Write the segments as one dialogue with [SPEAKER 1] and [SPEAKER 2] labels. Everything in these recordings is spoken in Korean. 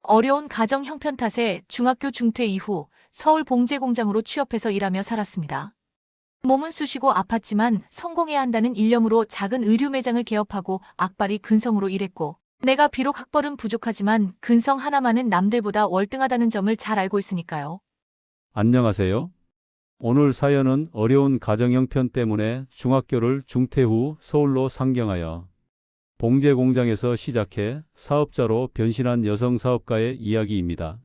[SPEAKER 1] 어려운 가정 형편 탓에 중학교 중퇴 이후 서울 봉제 공장으로 취업해서 일하며 살았습니다. 몸은 쑤시고 아팠지만 성공해야 한다는 일념으로 작은 의류 매장을 개업하고 악발이 근성으로 일했고, 내가 비록 학벌은 부족하지만 근성 하나만은 남들보다 월등하다는 점을 잘 알고 있으니까요.
[SPEAKER 2] 안녕하세요. 오늘 사연은 어려운 가정 형편 때문에 중학교를 중퇴 후 서울로 상경하여 봉제 공장에서 시작해 사업자로 변신한 여성 사업가의 이야기입니다.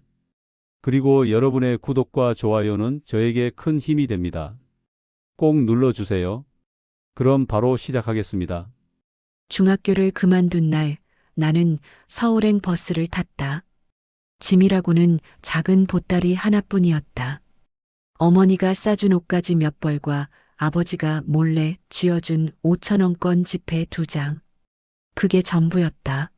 [SPEAKER 2] 그리고 여러분의 구독과 좋아요는 저에게 큰 힘이 됩니다. 꼭 눌러주세요. 그럼 바로 시작하겠습니다.
[SPEAKER 3] 중학교를 그만둔 날 나는 서울행 버스를 탔다. 짐이라고는 작은 보따리 하나뿐이었다. 어머니가 싸준 옷가지 몇 벌과 아버지가 몰래 쥐어준 5,000원권 지폐 2장. 그게 전부였다.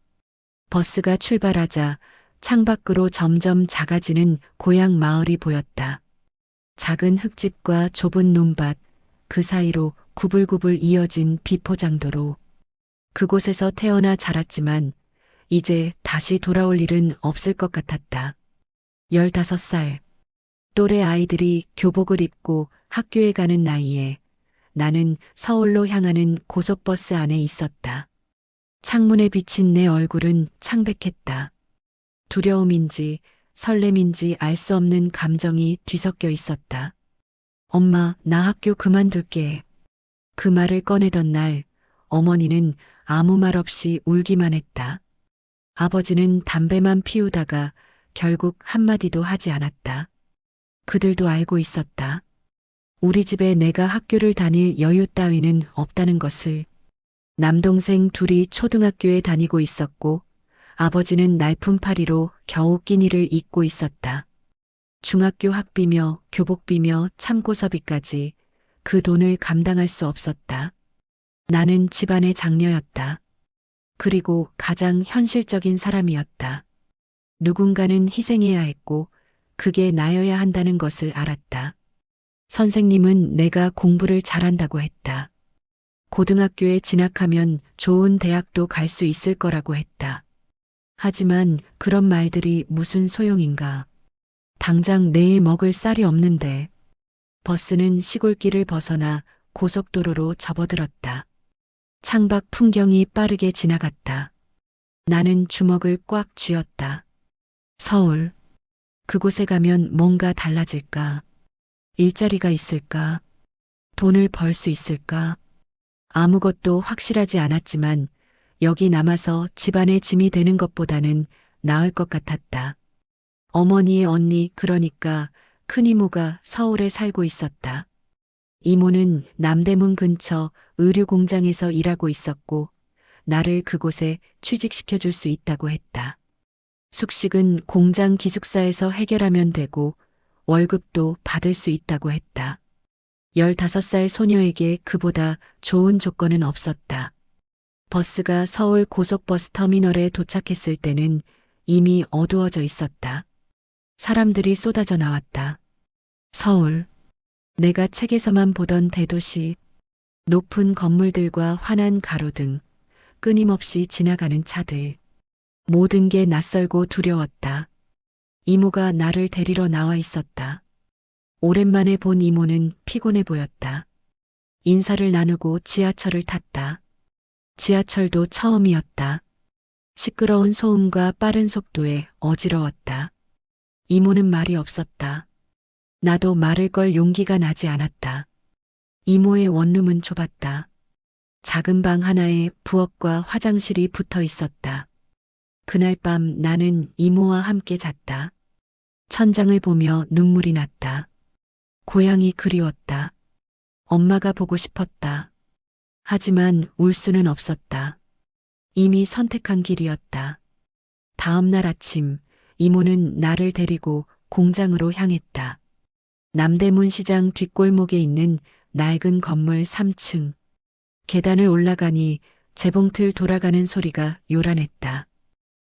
[SPEAKER 3] 버스가 출발하자 창밖으로 점점 작아지는 고향 마을이 보였다. 작은 흙집과 좁은 논밭, 그 사이로 구불구불 이어진 비포장도로. 그곳에서 태어나 자랐지만 이제 다시 돌아올 일은 없을 것 같았다. 15살. 또래 아이들이 교복을 입고 학교에 가는 나이에 나는 서울로 향하는 고속버스 안에 있었다. 창문에 비친 내 얼굴은 창백했다. 두려움인지 설렘인지 알 수 없는 감정이 뒤섞여 있었다. 엄마, 나 학교 그만둘게. 그 말을 꺼내던 날 어머니는 아무 말 없이 울기만 했다. 아버지는 담배만 피우다가 결국 한마디도 하지 않았다. 그들도 알고 있었다. 우리 집에 내가 학교를 다닐 여유 따위는 없다는 것을. 남동생 둘이 초등학교에 다니고 있었고 아버지는 날품팔이로 겨우 끼니를 잇고 있었다. 중학교 학비며 교복비며 참고서비까지 그 돈을 감당할 수 없었다. 나는 집안의 장녀였다. 그리고 가장 현실적인 사람이었다. 누군가는 희생해야 했고 그게 나여야 한다는 것을 알았다. 선생님은 내가 공부를 잘한다고 했다. 고등학교에 진학하면 좋은 대학도 갈 수 있을 거라고 했다. 하지만 그런 말들이 무슨 소용인가. 당장 내일 먹을 쌀이 없는데. 버스는 시골길을 벗어나 고속도로로 접어들었다. 창밖 풍경이 빠르게 지나갔다. 나는 주먹을 꽉 쥐었다. 서울. 그곳에 가면 뭔가 달라질까? 일자리가 있을까? 돈을 벌 수 있을까? 아무것도 확실하지 않았지만 여기 남아서 집안의 짐이 되는 것보다는 나을 것 같았다. 어머니의 언니, 그러니까 큰 이모가 서울에 살고 있었다. 이모는 남대문 근처 의류 공장에서 일하고 있었고 나를 그곳에 취직시켜 줄 수 있다고 했다. 숙식은 공장 기숙사에서 해결하면 되고 월급도 받을 수 있다고 했다. 15살 소녀에게 그보다 좋은 조건은 없었다. 버스가 서울 고속버스 터미널에 도착했을 때는 이미 어두워져 있었다. 사람들이 쏟아져 나왔다. 서울. 내가 책에서만 보던 대도시. 높은 건물들과 환한 가로등, 끊임없이 지나가는 차들. 모든 게 낯설고 두려웠다. 이모가 나를 데리러 나와 있었다. 오랜만에 본 이모는 피곤해 보였다. 인사를 나누고 지하철을 탔다. 지하철도 처음이었다. 시끄러운 소음과 빠른 속도에 어지러웠다. 이모는 말이 없었다. 나도 말을 걸 용기가 나지 않았다. 이모의 원룸은 좁았다. 작은 방 하나에 부엌과 화장실이 붙어 있었다. 그날 밤 나는 이모와 함께 잤다. 천장을 보며 눈물이 났다. 고향이 그리웠다. 엄마가 보고 싶었다. 하지만 울 수는 없었다. 이미 선택한 길이었다. 다음 날 아침 이모는 나를 데리고 공장으로 향했다. 남대문 시장 뒷골목에 있는 낡은 건물 3층. 계단을 올라가니 재봉틀 돌아가는 소리가 요란했다.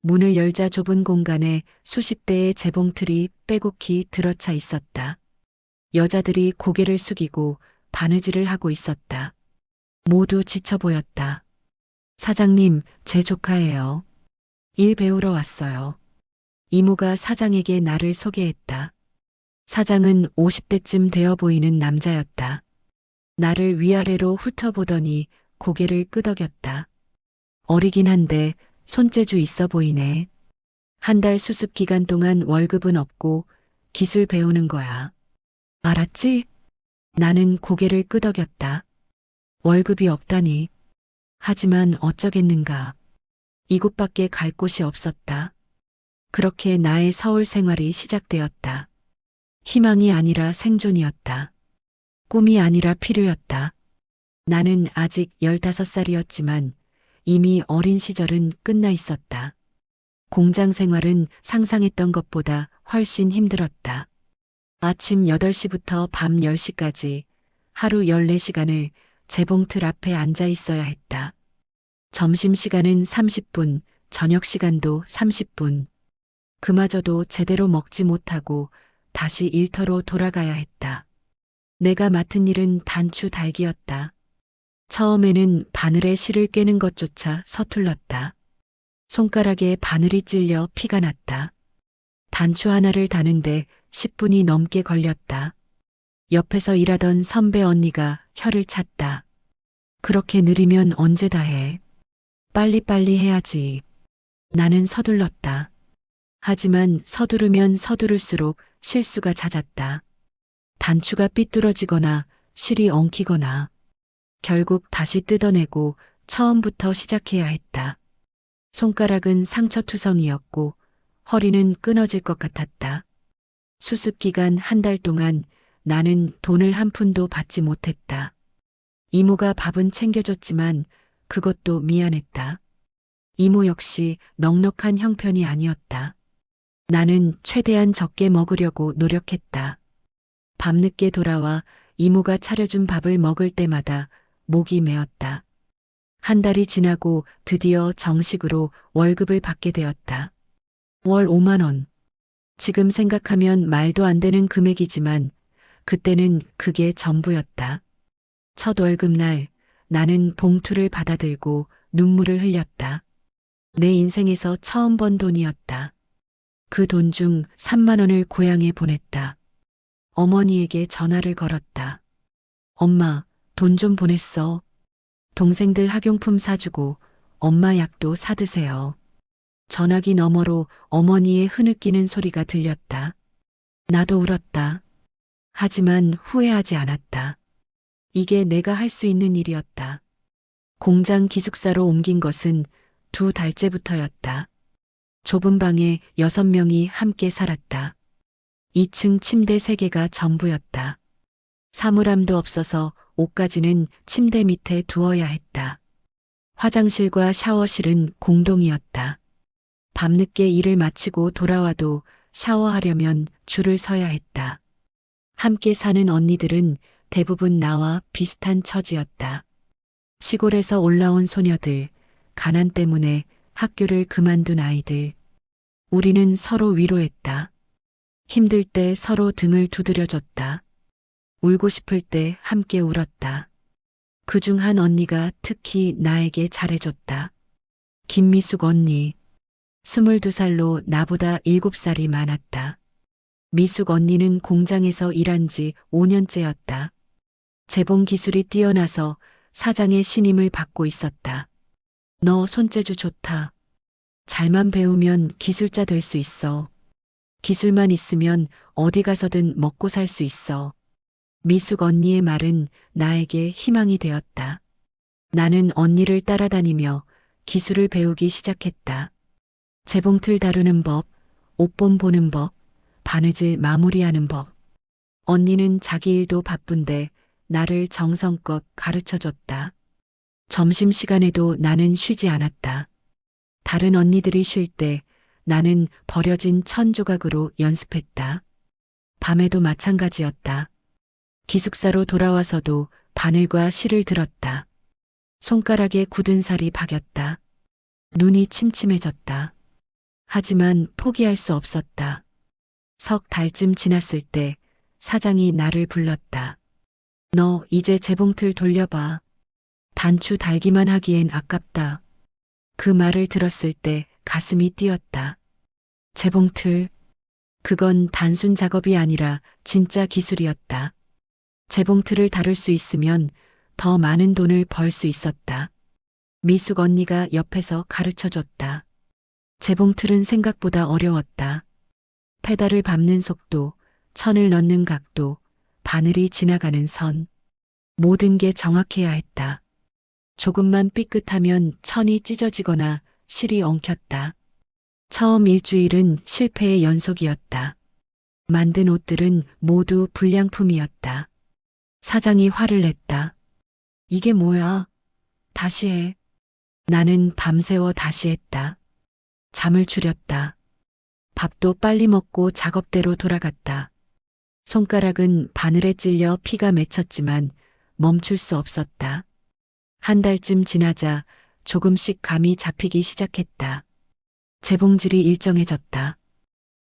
[SPEAKER 3] 문을 열자 좁은 공간에 수십 대의 재봉틀이 빼곡히 들어차 있었다. 여자들이 고개를 숙이고 바느질을 하고 있었다. 모두 지쳐 보였다. 사장님, 제 조카예요. 일 배우러 왔어요. 이모가 사장에게 나를 소개했다. 사장은 50대쯤 되어 보이는 남자였다. 나를 위아래로 훑어보더니 고개를 끄덕였다. 어리긴 한데 손재주 있어 보이네. 한 달 수습 기간 동안 월급은 없고 기술 배우는 거야. 알았지? 나는 고개를 끄덕였다. 월급이 없다니. 하지만 어쩌겠는가. 이곳밖에 갈 곳이 없었다. 그렇게 나의 서울 생활이 시작되었다. 희망이 아니라 생존이었다. 꿈이 아니라 필요였다. 나는 아직 15살이었지만 이미 어린 시절은 끝나 있었다. 공장 생활은 상상했던 것보다 훨씬 힘들었다. 아침 8시부터 밤 10시까지 하루 14시간을 재봉틀 앞에 앉아 있어야 했다. 점심시간은 30분, 저녁시간도 30분. 그마저도 제대로 먹지 못하고 다시 일터로 돌아가야 했다. 내가 맡은 일은 단추 달기였다. 처음에는 바늘에 실을 꿰는 것조차 서툴렀다. 손가락에 바늘이 찔려 피가 났다. 단추 하나를 다는데 10분이 넘게 걸렸다. 옆에서 일하던 선배 언니가 혀를 찼다. 그렇게 느리면 언제 다 해? 빨리빨리 해야지. 나는 서둘렀다. 하지만 서두르면 서두를수록 실수가 잦았다. 단추가 삐뚤어지거나 실이 엉키거나 결국 다시 뜯어내고 처음부터 시작해야 했다. 손가락은 상처투성이었고 허리는 끊어질 것 같았다. 수습 기간 한 달 동안 나는 돈을 한 푼도 받지 못했다. 이모가 밥은 챙겨줬지만 그것도 미안했다. 이모 역시 넉넉한 형편이 아니었다. 나는 최대한 적게 먹으려고 노력했다. 밤늦게 돌아와 이모가 차려준 밥을 먹을 때마다 목이 메었다. 한 달이 지나고 드디어 정식으로 월급을 받게 되었다. 월 5만 원. 지금 생각하면 말도 안 되는 금액이지만 그때는 그게 전부였다. 첫 월급날 나는 봉투를 받아들고 눈물을 흘렸다. 내 인생에서 처음 번 돈이었다. 그 돈 중 3만 원을 고향에 보냈다. 어머니에게 전화를 걸었다. 엄마, 돈 좀 보냈어. 동생들 학용품 사주고 엄마 약도 사드세요. 전화기 너머로 어머니의 흐느끼는 소리가 들렸다. 나도 울었다. 하지만 후회하지 않았다. 이게 내가 할 수 있는 일이었다. 공장 기숙사로 옮긴 것은 2달째부터였다. 좁은 방에 6명이 함께 살았다. 2층 침대 3개가 전부였다. 사물함도 없어서 옷까지는 침대 밑에 두어야 했다. 화장실과 샤워실은 공동이었다. 밤늦게 일을 마치고 돌아와도 샤워하려면 줄을 서야 했다. 함께 사는 언니들은 대부분 나와 비슷한 처지였다. 시골에서 올라온 소녀들, 가난 때문에 학교를 그만둔 아이들. 우리는 서로 위로했다. 힘들 때 서로 등을 두드려줬다. 울고 싶을 때 함께 울었다. 그중 한 언니가 특히 나에게 잘해줬다. 김미숙 언니. 22살로 나보다 7살이 많았다. 미숙 언니는 공장에서 일한 지 5년째였다. 재봉 기술이 뛰어나서 사장의 신임을 받고 있었다. 너 손재주 좋다. 잘만 배우면 기술자 될 수 있어. 기술만 있으면 어디 가서든 먹고 살 수 있어. 미숙 언니의 말은 나에게 희망이 되었다. 나는 언니를 따라다니며 기술을 배우기 시작했다. 재봉틀 다루는 법, 옷본 보는 법, 바느질 마무리하는 법. 언니는 자기 일도 바쁜데 나를 정성껏 가르쳐줬다. 점심시간에도 나는 쉬지 않았다. 다른 언니들이 쉴 때 나는 버려진 천조각으로 연습했다. 밤에도 마찬가지였다. 기숙사로 돌아와서도 바늘과 실을 들었다. 손가락에 굳은 살이 박였다. 눈이 침침해졌다. 하지만 포기할 수 없었다. 석 달쯤 지났을 때 사장이 나를 불렀다. 너 이제 재봉틀 돌려봐. 단추 달기만 하기엔 아깝다. 그 말을 들었을 때 가슴이 뛰었다. 재봉틀. 그건 단순 작업이 아니라 진짜 기술이었다. 재봉틀을 다룰 수 있으면 더 많은 돈을 벌 수 있었다. 미숙 언니가 옆에서 가르쳐 줬다. 재봉틀은 생각보다 어려웠다. 페달을 밟는 속도, 천을 넣는 각도, 바늘이 지나가는 선. 모든 게 정확해야 했다. 조금만 삐끗하면 천이 찢어지거나 실이 엉켰다. 처음 일주일은 실패의 연속이었다. 만든 옷들은 모두 불량품이었다. 사장이 화를 냈다. 이게 뭐야? 다시 해. 나는 밤새워 다시 했다. 잠을 줄였다. 밥도 빨리 먹고 작업대로 돌아갔다. 손가락은 바늘에 찔려 피가 맺혔지만 멈출 수 없었다. 한 달쯤 지나자 조금씩 감이 잡히기 시작했다. 재봉질이 일정해졌다.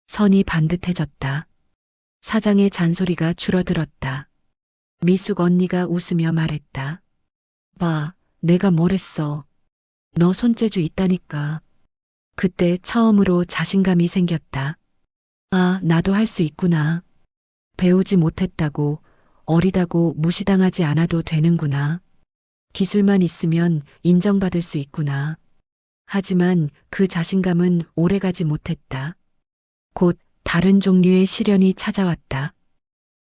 [SPEAKER 3] 선이 반듯해졌다. 사장의 잔소리가 줄어들었다. 미숙 언니가 웃으며 말했다. 봐, 내가 뭘 했어. 너 손재주 있다니까. 그때 처음으로 자신감이 생겼다. 아, 나도 할 수 있구나. 배우지 못했다고, 어리다고 무시당하지 않아도 되는구나. 기술만 있으면 인정받을 수 있구나. 하지만 그 자신감은 오래가지 못했다. 곧 다른 종류의 시련이 찾아왔다.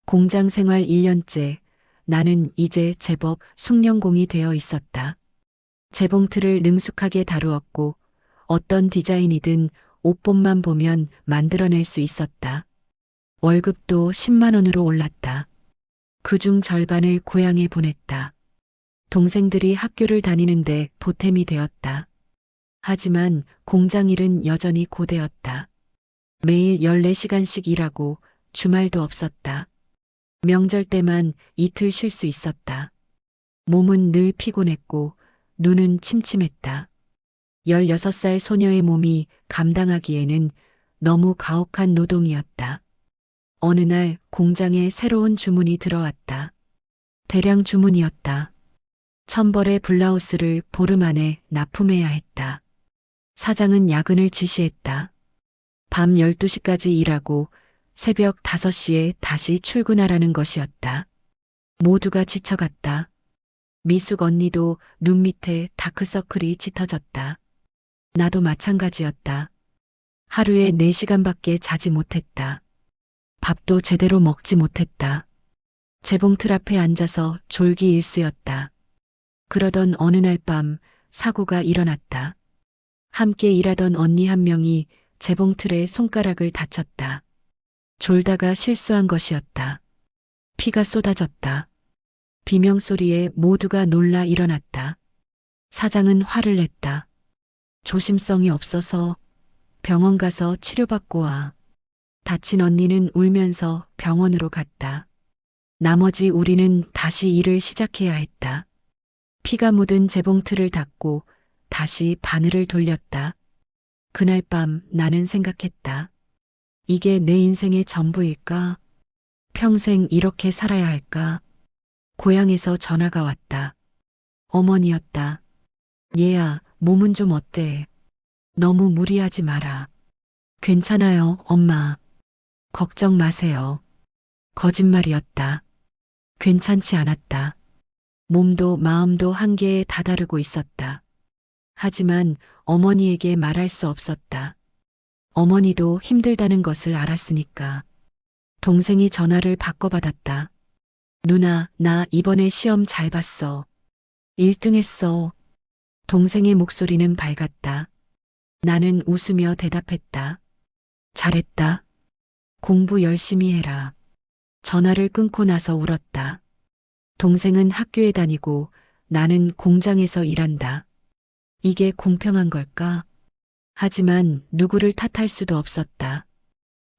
[SPEAKER 3] 공장 생활 1년째, 나는 이제 제법 숙련공이 되어 있었다. 재봉틀을 능숙하게 다루었고 어떤 디자인이든 옷본만 보면 만들어낼 수 있었다. 월급도 10만 원으로 올랐다. 그중 절반을 고향에 보냈다. 동생들이 학교를 다니는데 보탬이 되었다. 하지만 공장 일은 여전히 고되었다. 매일 14시간씩 일하고 주말도 없었다. 명절 때만 이틀 쉴 수 있었다. 몸은 늘 피곤했고 눈은 침침했다. 16살 소녀의 몸이 감당하기에는 너무 가혹한 노동이었다. 어느 날 공장에 새로운 주문이 들어왔다. 대량 주문이었다. 1000벌의 블라우스를 보름 안에 납품해야 했다. 사장은 야근을 지시했다. 밤 12시까지 일하고 새벽 5시에 다시 출근하라는 것이었다. 모두가 지쳐갔다. 미숙 언니도 눈 밑에 다크서클이 짙어졌다. 나도 마찬가지였다. 하루에 4시간밖에 자지 못했다. 밥도 제대로 먹지 못했다. 재봉틀 앞에 앉아서 졸기일수였다. 그러던 어느 날 밤 사고가 일어났다. 함께 일하던 언니 한 명이 재봉틀에 손가락을 다쳤다. 졸다가 실수한 것이었다. 피가 쏟아졌다. 비명소리에 모두가 놀라 일어났다. 사장은 화를 냈다. 조심성이 없어서 병원 가서 치료받고 와. 다친 언니는 울면서 병원으로 갔다. 나머지 우리는 다시 일을 시작해야 했다. 피가 묻은 재봉틀을 닫고 다시 바늘을 돌렸다. 그날 밤 나는 생각했다. 이게 내 인생의 전부일까? 평생 이렇게 살아야 할까? 고향에서 전화가 왔다. 어머니였다. 얘야, 몸은 좀 어때? 너무 무리하지 마라. 괜찮아요, 엄마. 걱정 마세요. 거짓말이었다. 괜찮지 않았다. 몸도 마음도 한계에 다다르고 있었다. 하지만 어머니에게 말할 수 없었다. 어머니도 힘들다는 것을 알았으니까. 동생이 전화를 바꿔받았다. 누나, 나 이번에 시험 잘 봤어. 1등 했어. 동생의 목소리는 밝았다. 나는 웃으며 대답했다. 잘했다. 공부 열심히 해라. 전화를 끊고 나서 울었다. 동생은 학교에 다니고 나는 공장에서 일한다. 이게 공평한 걸까? 하지만 누구를 탓할 수도 없었다.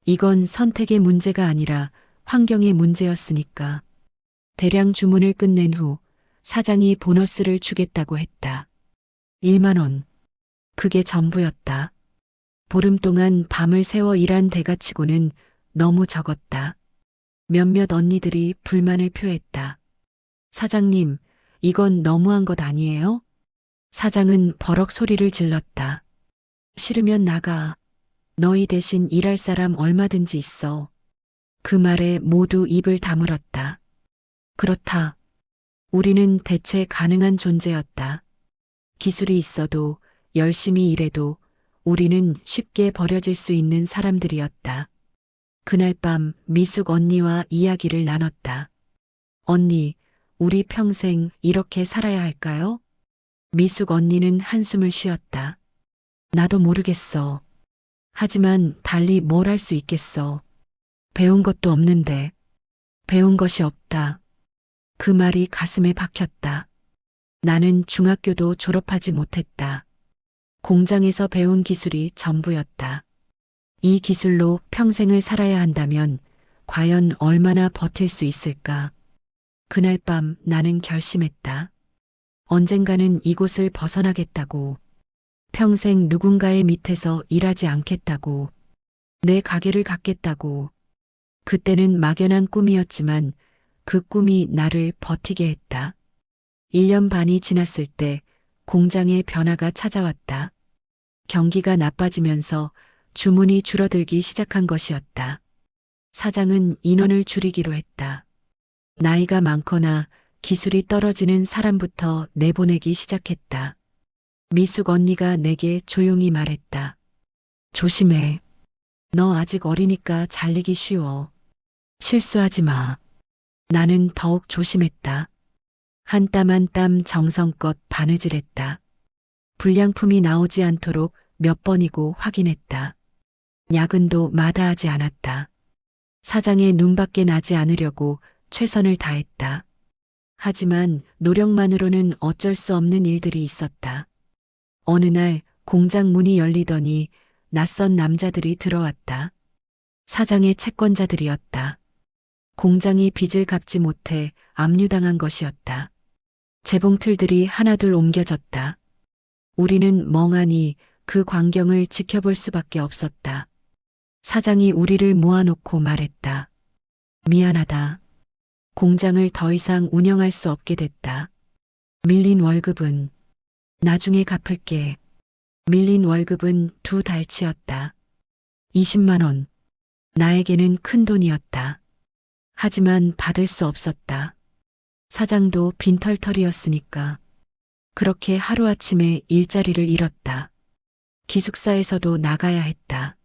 [SPEAKER 3] 이건 선택의 문제가 아니라 환경의 문제였으니까. 대량 주문을 끝낸 후 사장이 보너스를 주겠다고 했다. 1만 원. 그게 전부였다. 보름 동안 밤을 새워 일한 대가치고는 너무 적었다. 몇몇 언니들이 불만을 표했다. 사장님, 이건 너무한 것 아니에요? 사장은 버럭 소리를 질렀다. 싫으면 나가. 너희 대신 일할 사람 얼마든지 있어. 그 말에 모두 입을 다물었다. 그렇다. 우리는 대체 가능한 존재였다. 기술이 있어도 열심히 일해도 우리는 쉽게 버려질 수 있는 사람들이었다. 그날 밤 미숙 언니와 이야기를 나눴다. 언니, 우리 평생 이렇게 살아야 할까요? 미숙 언니는 한숨을 쉬었다. 나도 모르겠어. 하지만 달리 뭘 할 수 있겠어. 배운 것도 없는데. 배운 것이 없다. 그 말이 가슴에 박혔다. 나는 중학교도 졸업하지 못했다. 공장에서 배운 기술이 전부였다. 이 기술로 평생을 살아야 한다면 과연 얼마나 버틸 수 있을까? 그날 밤 나는 결심했다. 언젠가는 이곳을 벗어나겠다고. 평생 누군가의 밑에서 일하지 않겠다고. 내 가게를 갖겠다고. 그때는 막연한 꿈이었지만 그 꿈이 나를 버티게 했다. 1년 반이 지났을 때 공장에 변화가 찾아왔다. 경기가 나빠지면서 주문이 줄어들기 시작한 것이었다. 사장은 인원을 줄이기로 했다. 나이가 많거나 기술이 떨어지는 사람부터 내보내기 시작했다. 미숙 언니가 내게 조용히 말했다. 조심해. 너 아직 어리니까 잘리기 쉬워. 실수하지 마. 나는 더욱 조심했다. 한 땀 한 땀 정성껏 바느질했다. 불량품이 나오지 않도록 몇 번이고 확인했다. 야근도 마다하지 않았다. 사장의 눈밖에 나지 않으려고 최선을 다했다. 하지만 노력만으로는 어쩔 수 없는 일들이 있었다. 어느 날 공장 문이 열리더니 낯선 남자들이 들어왔다. 사장의 채권자들이었다. 공장이 빚을 갚지 못해 압류당한 것이었다. 재봉틀들이 하나둘 옮겨졌다. 우리는 멍하니 그 광경을 지켜볼 수밖에 없었다. 사장이 우리를 모아놓고 말했다. 미안하다. 공장을 더 이상 운영할 수 없게 됐다. 밀린 월급은 나중에 갚을게. 밀린 월급은 2달치였다. 20만 원. 나에게는 큰 돈이었다. 하지만 받을 수 없었다. 사장도 빈털털이었으니까. 그렇게 하루아침에 일자리를 잃었다. 기숙사에서도 나가야 했다.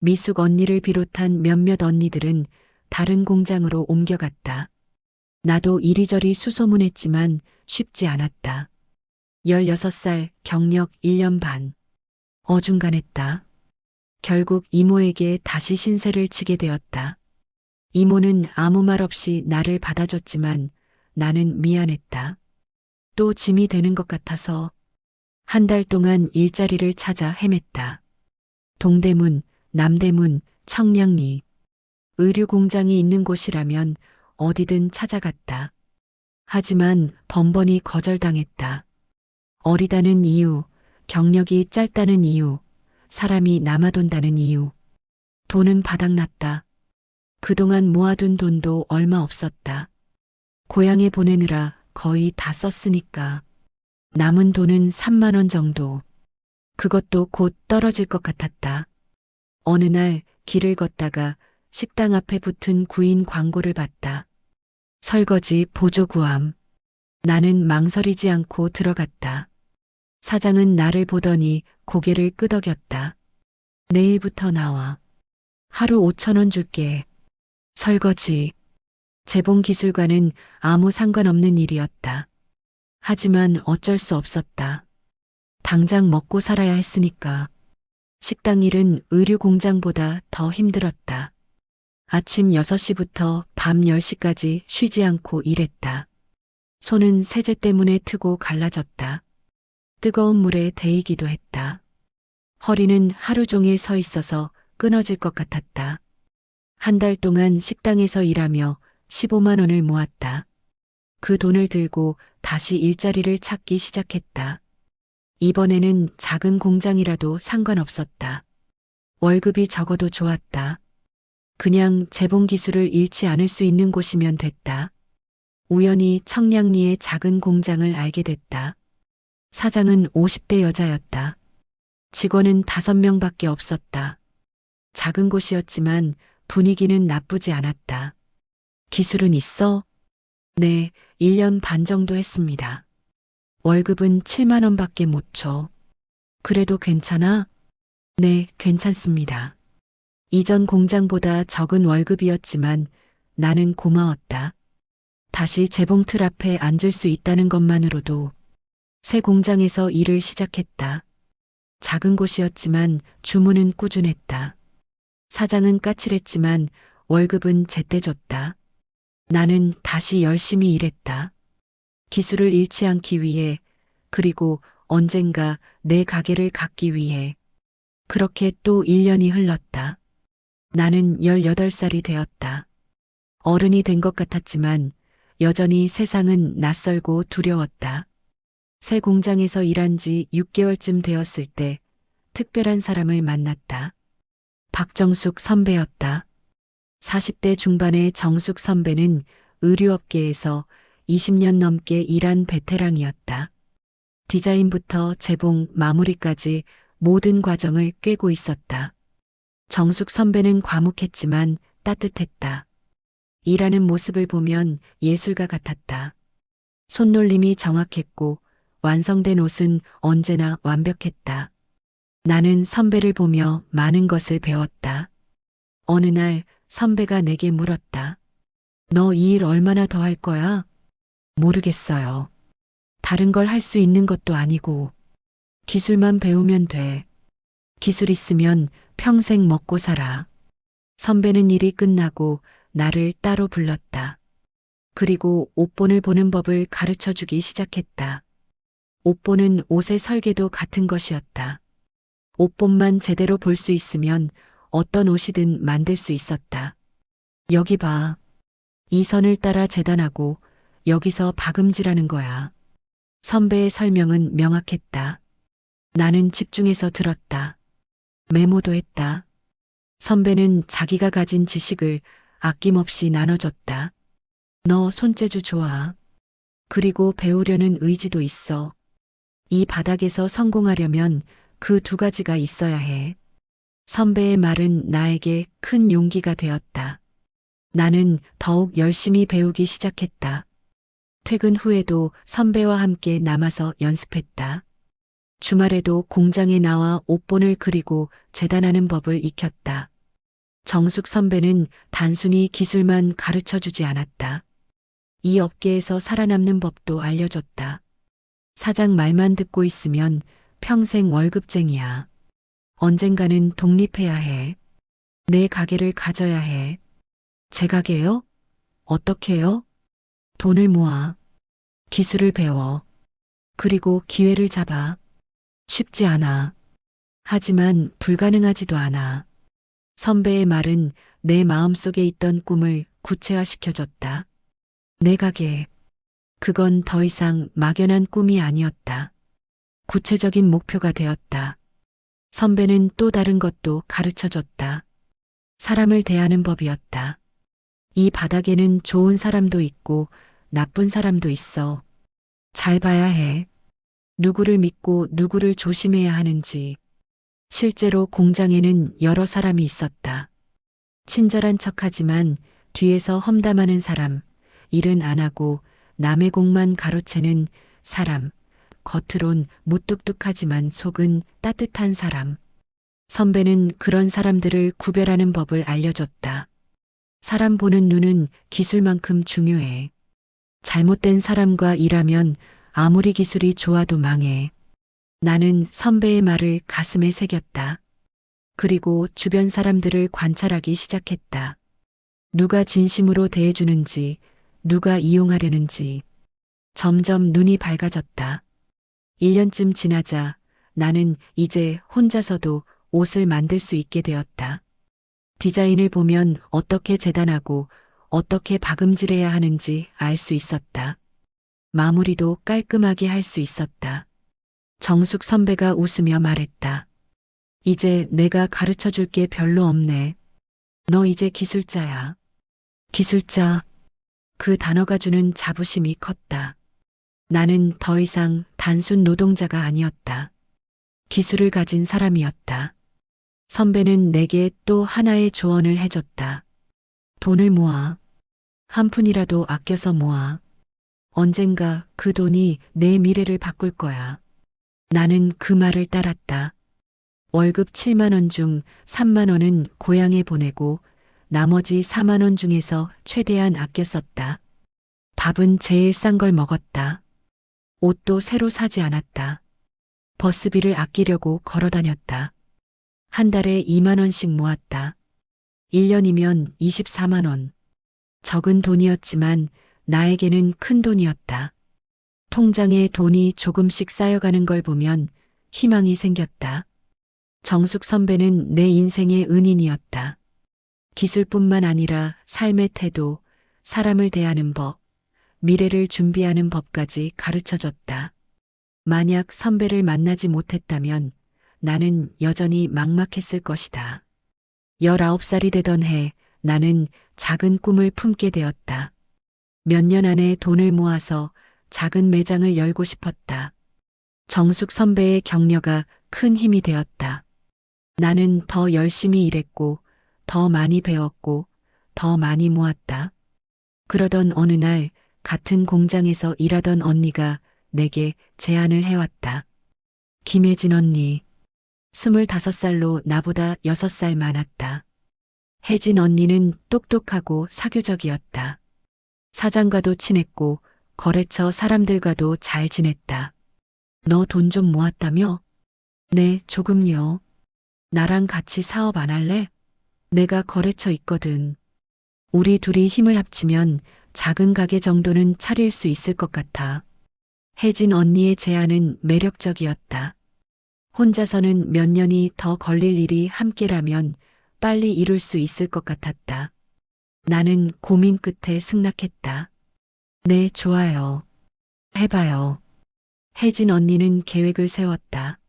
[SPEAKER 3] 미숙 언니를 비롯한 몇몇 언니들은 다른 공장으로 옮겨갔다. 나도 이리저리 수소문했지만 쉽지 않았다. 16살 경력 1년 반. 어중간했다. 결국 이모에게 다시 신세를 지게 되었다. 이모는 아무 말 없이 나를 받아줬지만 나는 미안했다. 또 짐이 되는 것 같아서 한 달 동안 일자리를 찾아 헤맸다. 동대문, 남대문, 청량리. 의류 공장이 있는 곳이라면 어디든 찾아갔다. 하지만 번번이 거절당했다. 어리다는 이유, 경력이 짧다는 이유, 사람이 남아돈다는 이유. 돈은 바닥났다. 그동안 모아둔 돈도 얼마 없었다. 고향에 보내느라 거의 다 썼으니까. 남은 돈은 3만 원 정도. 그것도 곧 떨어질 것 같았다. 어느 날 길을 걷다가 식당 앞에 붙은 구인 광고를 봤다. 설거지 보조구함. 나는 망설이지 않고 들어갔다. 사장은 나를 보더니 고개를 끄덕였다. 내일부터 나와. 하루 5,000원 줄게. 설거지. 재봉 기술과는 아무 상관없는 일이었다. 하지만 어쩔 수 없었다. 당장 먹고 살아야 했으니까. 식당 일은 의류 공장보다 더 힘들었다. 아침 6시부터 밤 10시까지 쉬지 않고 일했다. 손은 세제 때문에 트고 갈라졌다. 뜨거운 물에 데이기도 했다. 허리는 하루 종일 서 있어서 끊어질 것 같았다. 한 달 동안 식당에서 일하며 15만 원을 모았다. 그 돈을 들고 다시 일자리를 찾기 시작했다. 이번에는 작은 공장이라도 상관없었다. 월급이 적어도 좋았다. 그냥 재봉 기술을 잃지 않을 수 있는 곳이면 됐다. 우연히 청량리의 작은 공장을 알게 됐다. 사장은 50대 여자였다. 직원은 5명밖에 없었다. 작은 곳이었지만 분위기는 나쁘지 않았다. 기술은 있어? 네, 1년 반 정도 했습니다. 월급은 7만 원밖에 못 줘. 그래도 괜찮아? 네, 괜찮습니다. 이전 공장보다 적은 월급이었지만 나는 고마웠다. 다시 재봉틀 앞에 앉을 수 있다는 것만으로도 새 공장에서 일을 시작했다. 작은 곳이었지만 주문은 꾸준했다. 사장은 까칠했지만 월급은 제때 줬다. 나는 다시 열심히 일했다. 기술을 잃지 않기 위해, 그리고 언젠가 내 가게를 갖기 위해. 그렇게 또 1년이 흘렀다. 나는 18살이 되었다. 어른이 된 것 같았지만 여전히 세상은 낯설고 두려웠다. 새 공장에서 일한 지 6개월쯤 되었을 때 특별한 사람을 만났다. 박정숙 선배였다. 40대 중반의 정숙 선배는 의류업계에서 20년 넘게 일한 베테랑이었다. 디자인부터 재봉, 마무리까지 모든 과정을 꿰고 있었다. 정숙 선배는 과묵했지만 따뜻했다. 일하는 모습을 보면 예술가 같았다. 손놀림이 정확했고 완성된 옷은 언제나 완벽했다. 나는 선배를 보며 많은 것을 배웠다. 어느 날 선배가 내게 물었다. 너 이 일 얼마나 더 할 거야? 모르겠어요. 다른 걸 할 수 있는 것도 아니고 기술만 배우면 돼. 기술 있으면 평생 먹고 살아. 선배는 일이 끝나고 나를 따로 불렀다. 그리고 옷본을 보는 법을 가르쳐 주기 시작했다. 옷본은 옷의 설계도 같은 것이었다. 옷본만 제대로 볼 수 있으면 어떤 옷이든 만들 수 있었다. 여기 봐. 이 선을 따라 재단하고 여기서 박음질하는 거야. 선배의 설명은 명확했다. 나는 집중해서 들었다. 메모도 했다. 선배는 자기가 가진 지식을 아낌없이 나눠줬다. 너 손재주 좋아. 그리고 배우려는 의지도 있어. 이 바닥에서 성공하려면 그 두 가지가 있어야 해. 선배의 말은 나에게 큰 용기가 되었다. 나는 더욱 열심히 배우기 시작했다. 퇴근 후에도 선배와 함께 남아서 연습했다. 주말에도 공장에 나와 옷본을 그리고 재단하는 법을 익혔다. 정숙 선배는 단순히 기술만 가르쳐 주지 않았다. 이 업계에서 살아남는 법도 알려줬다. 사장 말만 듣고 있으면 평생 월급쟁이야. 언젠가는 독립해야 해. 내 가게를 가져야 해. 제 가게요? 어떻게요? 돈을 모아. 기술을 배워. 그리고 기회를 잡아. 쉽지 않아. 하지만 불가능하지도 않아. 선배의 말은 내 마음속에 있던 꿈을 구체화시켜줬다. 내 가게. 그건 더 이상 막연한 꿈이 아니었다. 구체적인 목표가 되었다. 선배는 또 다른 것도 가르쳐줬다. 사람을 대하는 법이었다. 이 바닥에는 좋은 사람도 있고 나쁜 사람도 있어. 잘 봐야 해. 누구를 믿고 누구를 조심해야 하는지. 실제로 공장에는 여러 사람이 있었다. 친절한 척하지만 뒤에서 험담하는 사람, 일은 안 하고 남의 공만 가로채는 사람, 겉으론 무뚝뚝하지만 속은 따뜻한 사람. 선배는 그런 사람들을 구별하는 법을 알려줬다. 사람 보는 눈은 기술만큼 중요해. 잘못된 사람과 일하면 아무리 기술이 좋아도 망해. 나는 선배의 말을 가슴에 새겼다. 그리고 주변 사람들을 관찰하기 시작했다. 누가 진심으로 대해주는지, 누가 이용하려는지. 점점 눈이 밝아졌다. 1년쯤 지나자 나는 이제 혼자서도 옷을 만들 수 있게 되었다. 디자인을 보면 어떻게 재단하고 어떻게 박음질해야 하는지 알 수 있었다. 마무리도 깔끔하게 할 수 있었다. 정숙 선배가 웃으며 말했다. 이제 내가 가르쳐 줄 게 별로 없네. 너 이제 기술자야. 기술자. 그 단어가 주는 자부심이 컸다. 나는 더 이상 단순 노동자가 아니었다. 기술을 가진 사람이었다. 선배는 내게 또 하나의 조언을 해줬다. 돈을 모아. 한 푼이라도 아껴서 모아. 언젠가 그 돈이 내 미래를 바꿀 거야. 나는 그 말을 따랐다. 월급 7만 원 중 3만 원은 고향에 보내고 나머지 4만 원 중에서 최대한 아껴 썼다. 밥은 제일 싼 걸 먹었다. 옷도 새로 사지 않았다. 버스비를 아끼려고 걸어 다녔다. 한 달에 2만 원씩 모았다. 1년이면 24만 원. 적은 돈이었지만 나에게는 큰 돈이었다. 통장에 돈이 조금씩 쌓여가는 걸 보면 희망이 생겼다. 정숙 선배는 내 인생의 은인이었다. 기술뿐만 아니라 삶의 태도, 사람을 대하는 법, 미래를 준비하는 법까지 가르쳐줬다. 만약 선배를 만나지 못했다면 나는 여전히 막막했을 것이다. 19살이 되던 해 나는 작은 꿈을 품게 되었다. 몇 년 안에 돈을 모아서 작은 매장을 열고 싶었다. 정숙 선배의 격려가 큰 힘이 되었다. 나는 더 열심히 일했고, 더 많이 배웠고, 더 많이 모았다. 그러던 어느 날 같은 공장에서 일하던 언니가 내게 제안을 해왔다. 김혜진 언니. 25살로 나보다 6살 많았다. 혜진 언니는 똑똑하고 사교적이었다. 사장과도 친했고 거래처 사람들과도 잘 지냈다. 너 돈 좀 모았다며? 네, 조금요. 나랑 같이 사업 안 할래? 내가 거래처 있거든. 우리 둘이 힘을 합치면 작은 가게 정도는 차릴 수 있을 것 같아. 혜진 언니의 제안은 매력적이었다. 혼자서는 몇 년이 더 걸릴 일이 함께라면 빨리 이룰 수 있을 것 같았다. 나는 고민 끝에 승낙했다. 네, 좋아요. 해봐요. 혜진 언니는 계획을 세웠다.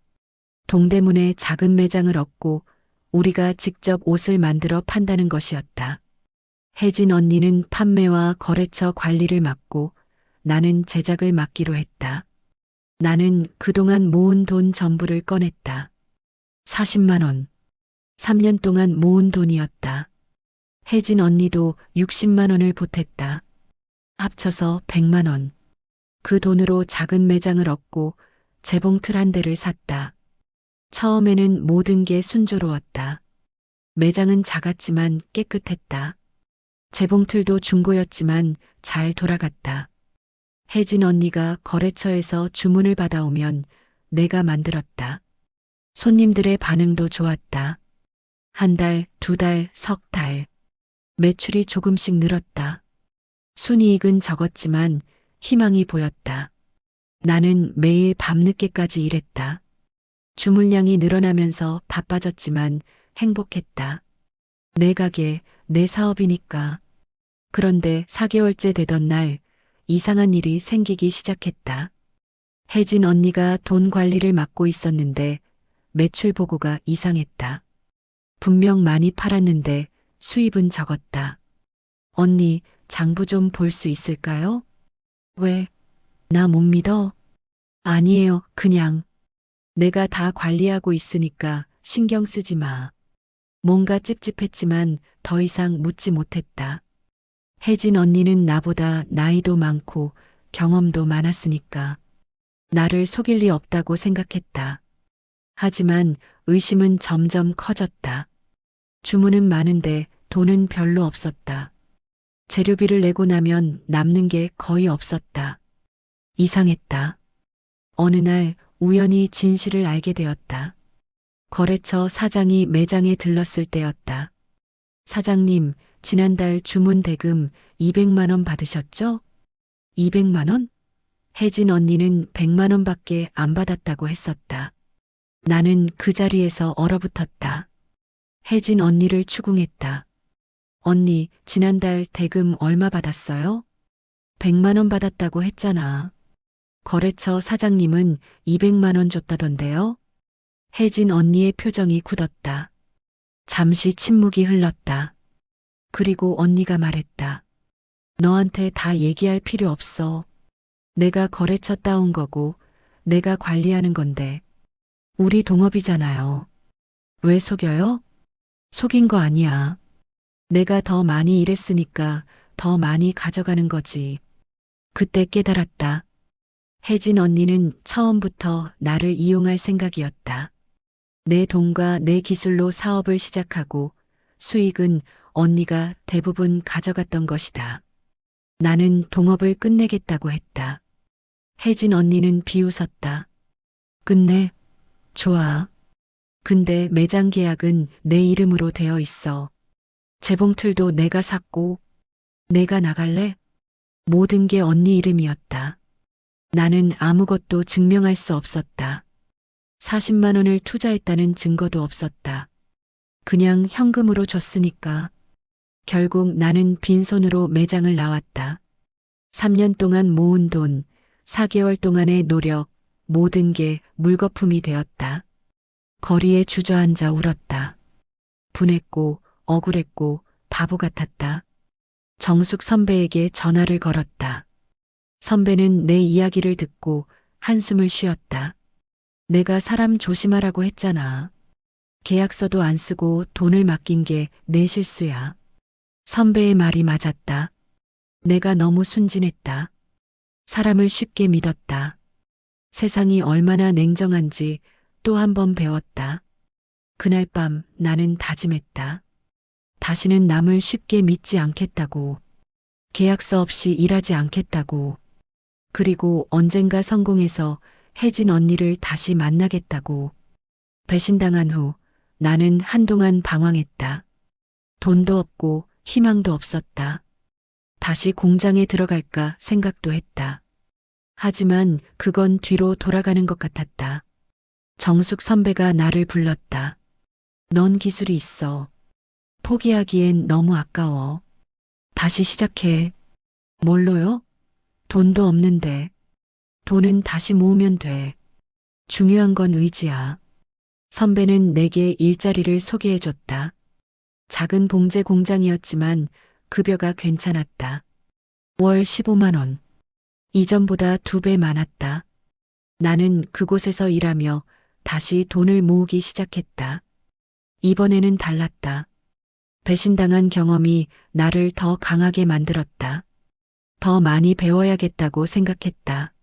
[SPEAKER 3] 동대문에 작은 매장을 얻고 우리가 직접 옷을 만들어 판다는 것이었다. 혜진 언니는 판매와 거래처 관리를 맡고 나는 제작을 맡기로 했다. 나는 그동안 모은 돈 전부를 꺼냈다. 40만 원. 3년 동안 모은 돈이었다. 혜진 언니도 60만 원을 보탰다. 합쳐서 100만 원. 그 돈으로 작은 매장을 얻고 재봉틀 한 대를 샀다. 처음에는 모든 게 순조로웠다. 매장은 작았지만 깨끗했다. 재봉틀도 중고였지만 잘 돌아갔다. 혜진 언니가 거래처에서 주문을 받아오면 내가 만들었다. 손님들의 반응도 좋았다. 한 달, 두 달, 석 달. 매출이 조금씩 늘었다. 순이익은 적었지만 희망이 보였다. 나는 매일 밤늦게까지 일했다. 주문량이 늘어나면서 바빠졌지만 행복했다. 내 가게, 내 사업이니까. 그런데 4개월째 되던 날 이상한 일이 생기기 시작했다. 혜진 언니가 돈 관리를 맡고 있었는데 매출 보고가 이상했다. 분명 많이 팔았는데 수입은 적었다. 언니, 장부 좀 볼 수 있을까요? 왜? 나 못 믿어? 아니에요, 그냥. 내가 다 관리하고 있으니까 신경 쓰지 마. 뭔가 찝찝했지만 더 이상 묻지 못했다. 혜진 언니는 나보다 나이도 많고 경험도 많았으니까 나를 속일 리 없다고 생각했다. 하지만 의심은 점점 커졌다. 주문은 많은데 돈은 별로 없었다. 재료비를 내고 나면 남는 게 거의 없었다. 이상했다. 어느 날 우연히 진실을 알게 되었다. 거래처 사장이 매장에 들렀을 때였다. 사장님, 지난달 주문 대금 200만 원 받으셨죠? 200만 원? 혜진 언니는 100만 원밖에 안 받았다고 했었다. 나는 그 자리에서 얼어붙었다. 혜진 언니를 추궁했다. 언니, 지난달 대금 얼마 받았어요? 100만 원 받았다고 했잖아. 거래처 사장님은 200만 원 줬다던데요? 혜진 언니의 표정이 굳었다. 잠시 침묵이 흘렀다. 그리고 언니가 말했다. 너한테 다 얘기할 필요 없어. 내가 거래처 따온 거고 내가 관리하는 건데. 우리 동업이잖아요. 왜 속여요? 속인 거 아니야. 내가 더 많이 일했으니까 더 많이 가져가는 거지. 그때 깨달았다. 혜진 언니는 처음부터 나를 이용할 생각이었다. 내 돈과 내 기술로 사업을 시작하고 수익은 언니가 대부분 가져갔던 것이다. 나는 동업을 끝내겠다고 했다. 혜진 언니는 비웃었다. 끝내? 좋아. 근데 매장 계약은 내 이름으로 되어 있어. 재봉틀도 내가 샀고, 내가 나갈래? 모든 게 언니 이름이었다. 나는 아무것도 증명할 수 없었다. 40만 원을 투자했다는 증거도 없었다. 그냥 현금으로 줬으니까. 결국 나는 빈손으로 매장을 나왔다. 3년 동안 모은 돈, 4개월 동안의 노력, 모든 게 물거품이 되었다. 거리에 주저앉아 울었다. 분했고, 억울했고, 바보 같았다. 정숙 선배에게 전화를 걸었다. 선배는 내 이야기를 듣고 한숨을 쉬었다. 내가 사람 조심하라고 했잖아. 계약서도 안 쓰고 돈을 맡긴 게 내 실수야. 선배의 말이 맞았다. 내가 너무 순진했다. 사람을 쉽게 믿었다. 세상이 얼마나 냉정한지 또 한 번 배웠다. 그날 밤 나는 다짐했다. 다시는 남을 쉽게 믿지 않겠다고. 계약서 없이 일하지 않겠다고. 그리고 언젠가 성공해서 혜진 언니를 다시 만나겠다고. 배신당한 후 나는 한동안 방황했다. 돈도 없고 희망도 없었다. 다시 공장에 들어갈까 생각도 했다. 하지만 그건 뒤로 돌아가는 것 같았다. 정숙 선배가 나를 불렀다. 넌 기술이 있어. 포기하기엔 너무 아까워. 다시 시작해. 뭘로요? 돈도 없는데. 돈은 다시 모으면 돼. 중요한 건 의지야. 선배는 내게 일자리를 소개해줬다. 작은 봉제 공장이었지만 급여가 괜찮았다. 월 15만 원. 이전보다 2배 많았다. 나는 그곳에서 일하며 다시 돈을 모으기 시작했다. 이번에는 달랐다. 배신당한 경험이 나를 더 강하게 만들었다. 더 많이 배워야겠다고 생각했다.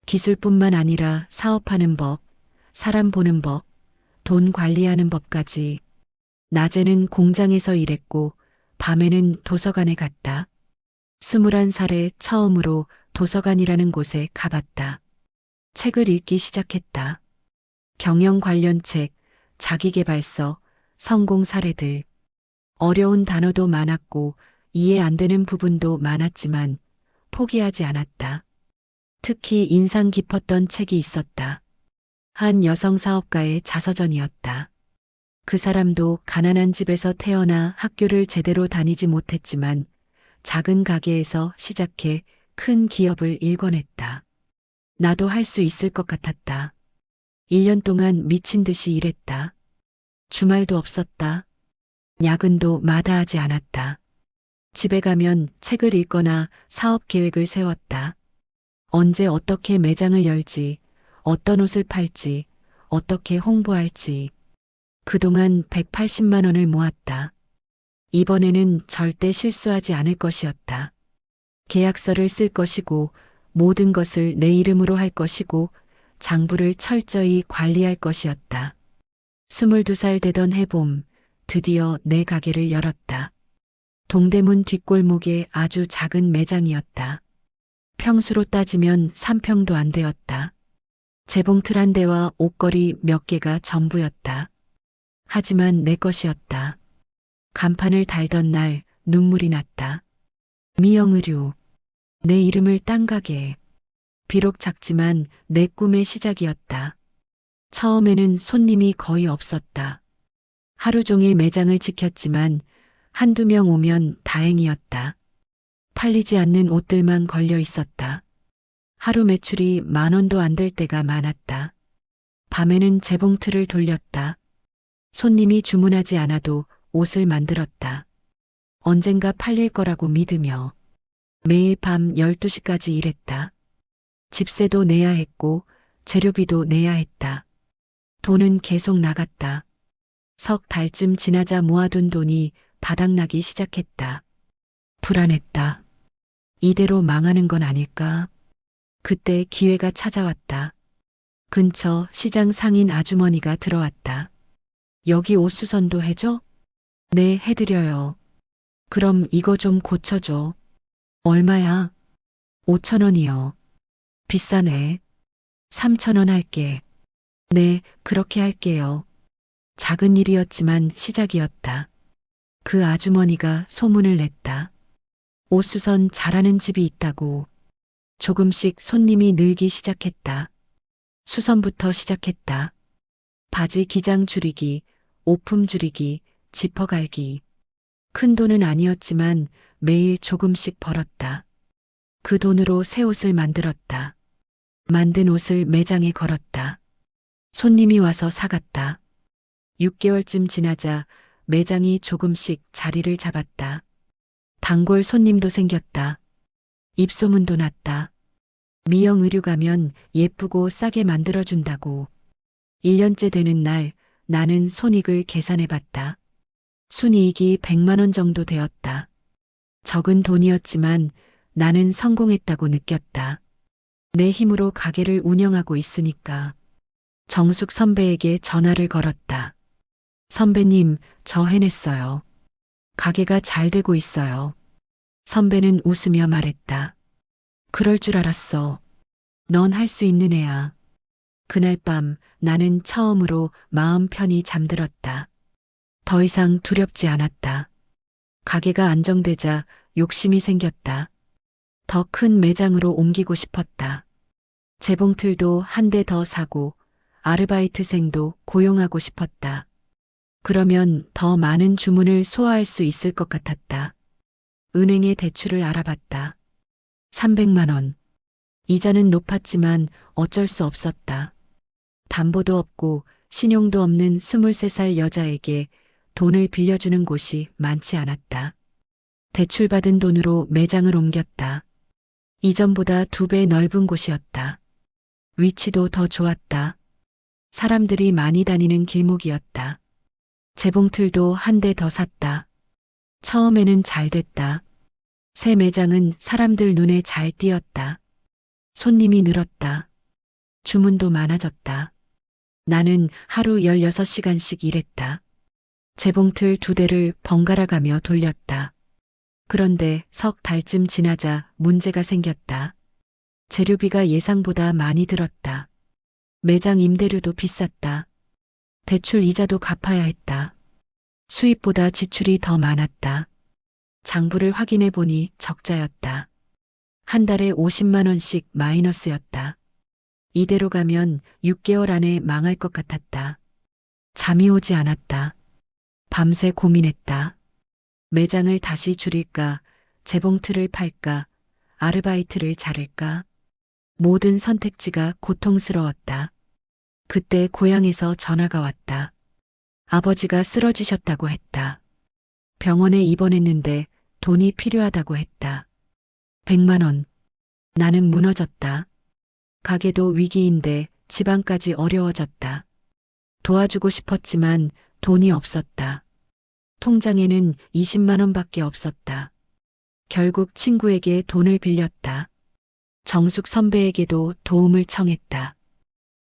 [SPEAKER 3] 기술뿐만 아니라 사업하는 법, 사람 보는 법, 돈 관리하는 법까지. 낮에는 공장에서 일했고 밤에는 도서관에 갔다. 21살에 처음으로 도서관이라는 곳에 가봤다. 책을 읽기 시작했다. 경영 관련 책, 자기계발서, 성공 사례들. 어려운 단어도 많았고 이해 안 되는 부분도 많았지만 포기하지 않았다. 특히 인상 깊었던 책이 있었다. 한 여성 사업가의 자서전이었다. 그 사람도 가난한 집에서 태어나 학교를 제대로 다니지 못했지만 작은 가게에서 시작해 큰 기업을 일궈냈다. 나도 할 수 있을 것 같았다. 1년 동안 미친 듯이 일했다. 주말도 없었다. 야근도 마다하지 않았다. 집에 가면 책을 읽거나 사업 계획을 세웠다. 언제 어떻게 매장을 열지, 어떤 옷을 팔지, 어떻게 홍보할지. 그동안 180만 원을 모았다. 이번에는 절대 실수하지 않을 것이었다. 계약서를 쓸 것이고 모든 것을 내 이름으로 할 것이고 장부를 철저히 관리할 것이었다. 22살 되던 해봄, 드디어 내 가게를 열었다. 동대문 뒷골목에 아주 작은 매장이었다. 평수로 따지면 3평도 안 되었다. 재봉틀 한 대와 옷걸이 몇 개가 전부였다. 하지만 내 것이었다. 간판을 달던 날 눈물이 났다. 미영의류. 내 이름을 딴 가게. 비록 작지만 내 꿈의 시작이었다. 처음에는 손님이 거의 없었다. 하루 종일 매장을 지켰지만 한두 명 오면 다행이었다. 팔리지 않는 옷들만 걸려 있었다. 하루 매출이 10,000원도 안 될 때가 많았다. 밤에는 재봉틀을 돌렸다. 손님이 주문하지 않아도 옷을 만들었다. 언젠가 팔릴 거라고 믿으며 매일 밤 12시까지 일했다. 집세도 내야 했고 재료비도 내야 했다. 돈은 계속 나갔다. 석 달쯤 지나자 모아둔 돈이 바닥나기 시작했다. 불안했다. 이대로 망하는 건 아닐까? 그때 기회가 찾아왔다. 근처 시장 상인 아주머니가 들어왔다. 여기 옷수선도 해줘? 네, 해드려요. 그럼 이거 좀 고쳐줘. 얼마야? 5,000원이요. 비싸네. 3,000원 할게. 네, 그렇게 할게요. 작은 일이었지만 시작이었다. 그 아주머니가 소문을 냈다. 옷수선 잘하는 집이 있다고. 조금씩 손님이 늘기 시작했다. 수선부터 시작했다. 바지 기장 줄이기, 오품 줄이기, 지퍼 갈기. 큰 돈은 아니었지만 매일 조금씩 벌었다. 그 돈으로 새 옷을 만들었다. 만든 옷을 매장에 걸었다. 손님이 와서 사갔다. 6개월쯤 지나자 매장이 조금씩 자리를 잡았다. 단골 손님도 생겼다. 입소문도 났다. 미영 의류 가면 예쁘고 싸게 만들어준다고. 1년째 되는 날 나는 손익을 계산해 봤다. 순이익이 100만 원 정도 되었다. 적은 돈이었지만 나는 성공했다고 느꼈다. 내 힘으로 가게를 운영하고 있으니까. 정숙 선배에게 전화를 걸었다. 선배님, 저 해냈어요. 가게가 잘 되고 있어요. 선배는 웃으며 말했다. 그럴 줄 알았어. 넌 할 수 있는 애야. 그날 밤 나는 처음으로 마음 편히 잠들었다. 더 이상 두렵지 않았다. 가게가 안정되자 욕심이 생겼다. 더 큰 매장으로 옮기고 싶었다. 재봉틀도 한 대 더 사고 아르바이트생도 고용하고 싶었다. 그러면 더 많은 주문을 소화할 수 있을 것 같았다. 은행에 대출을 알아봤다. 300만 원. 이자는 높았지만 어쩔 수 없었다. 담보도 없고 신용도 없는 23살 여자에게 돈을 빌려주는 곳이 많지 않았다. 대출받은 돈으로 매장을 옮겼다. 이전보다 2배 넓은 곳이었다. 위치도 더 좋았다. 사람들이 많이 다니는 길목이었다. 재봉틀도 한 대 더 샀다. 처음에는 잘 됐다. 새 매장은 사람들 눈에 잘 띄었다. 손님이 늘었다. 주문도 많아졌다. 나는 하루 16시간씩 일했다. 재봉틀 2대를 번갈아 가며 돌렸다. 그런데 석 달쯤 지나자 문제가 생겼다. 재료비가 예상보다 많이 들었다. 매장 임대료도 비쌌다. 대출 이자도 갚아야 했다. 수입보다 지출이 더 많았다. 장부를 확인해 보니 적자였다. 한 달에 50만 원씩 마이너스였다. 이대로 가면 6개월 안에 망할 것 같았다. 잠이 오지 않았다. 밤새 고민했다. 매장을 다시 줄일까, 재봉틀을 팔까, 아르바이트를 자를까. 모든 선택지가 고통스러웠다. 그때 고향에서 전화가 왔다. 아버지가 쓰러지셨다고 했다. 병원에 입원했는데 돈이 필요하다고 했다. 100만 원. 나는 무너졌다. 가게도 위기인데 지방까지 어려워졌다. 도와주고 싶었지만 돈이 없었다. 통장에는 20만 원밖에 없었다. 결국 친구에게 돈을 빌렸다. 정숙 선배에게도 도움을 청했다.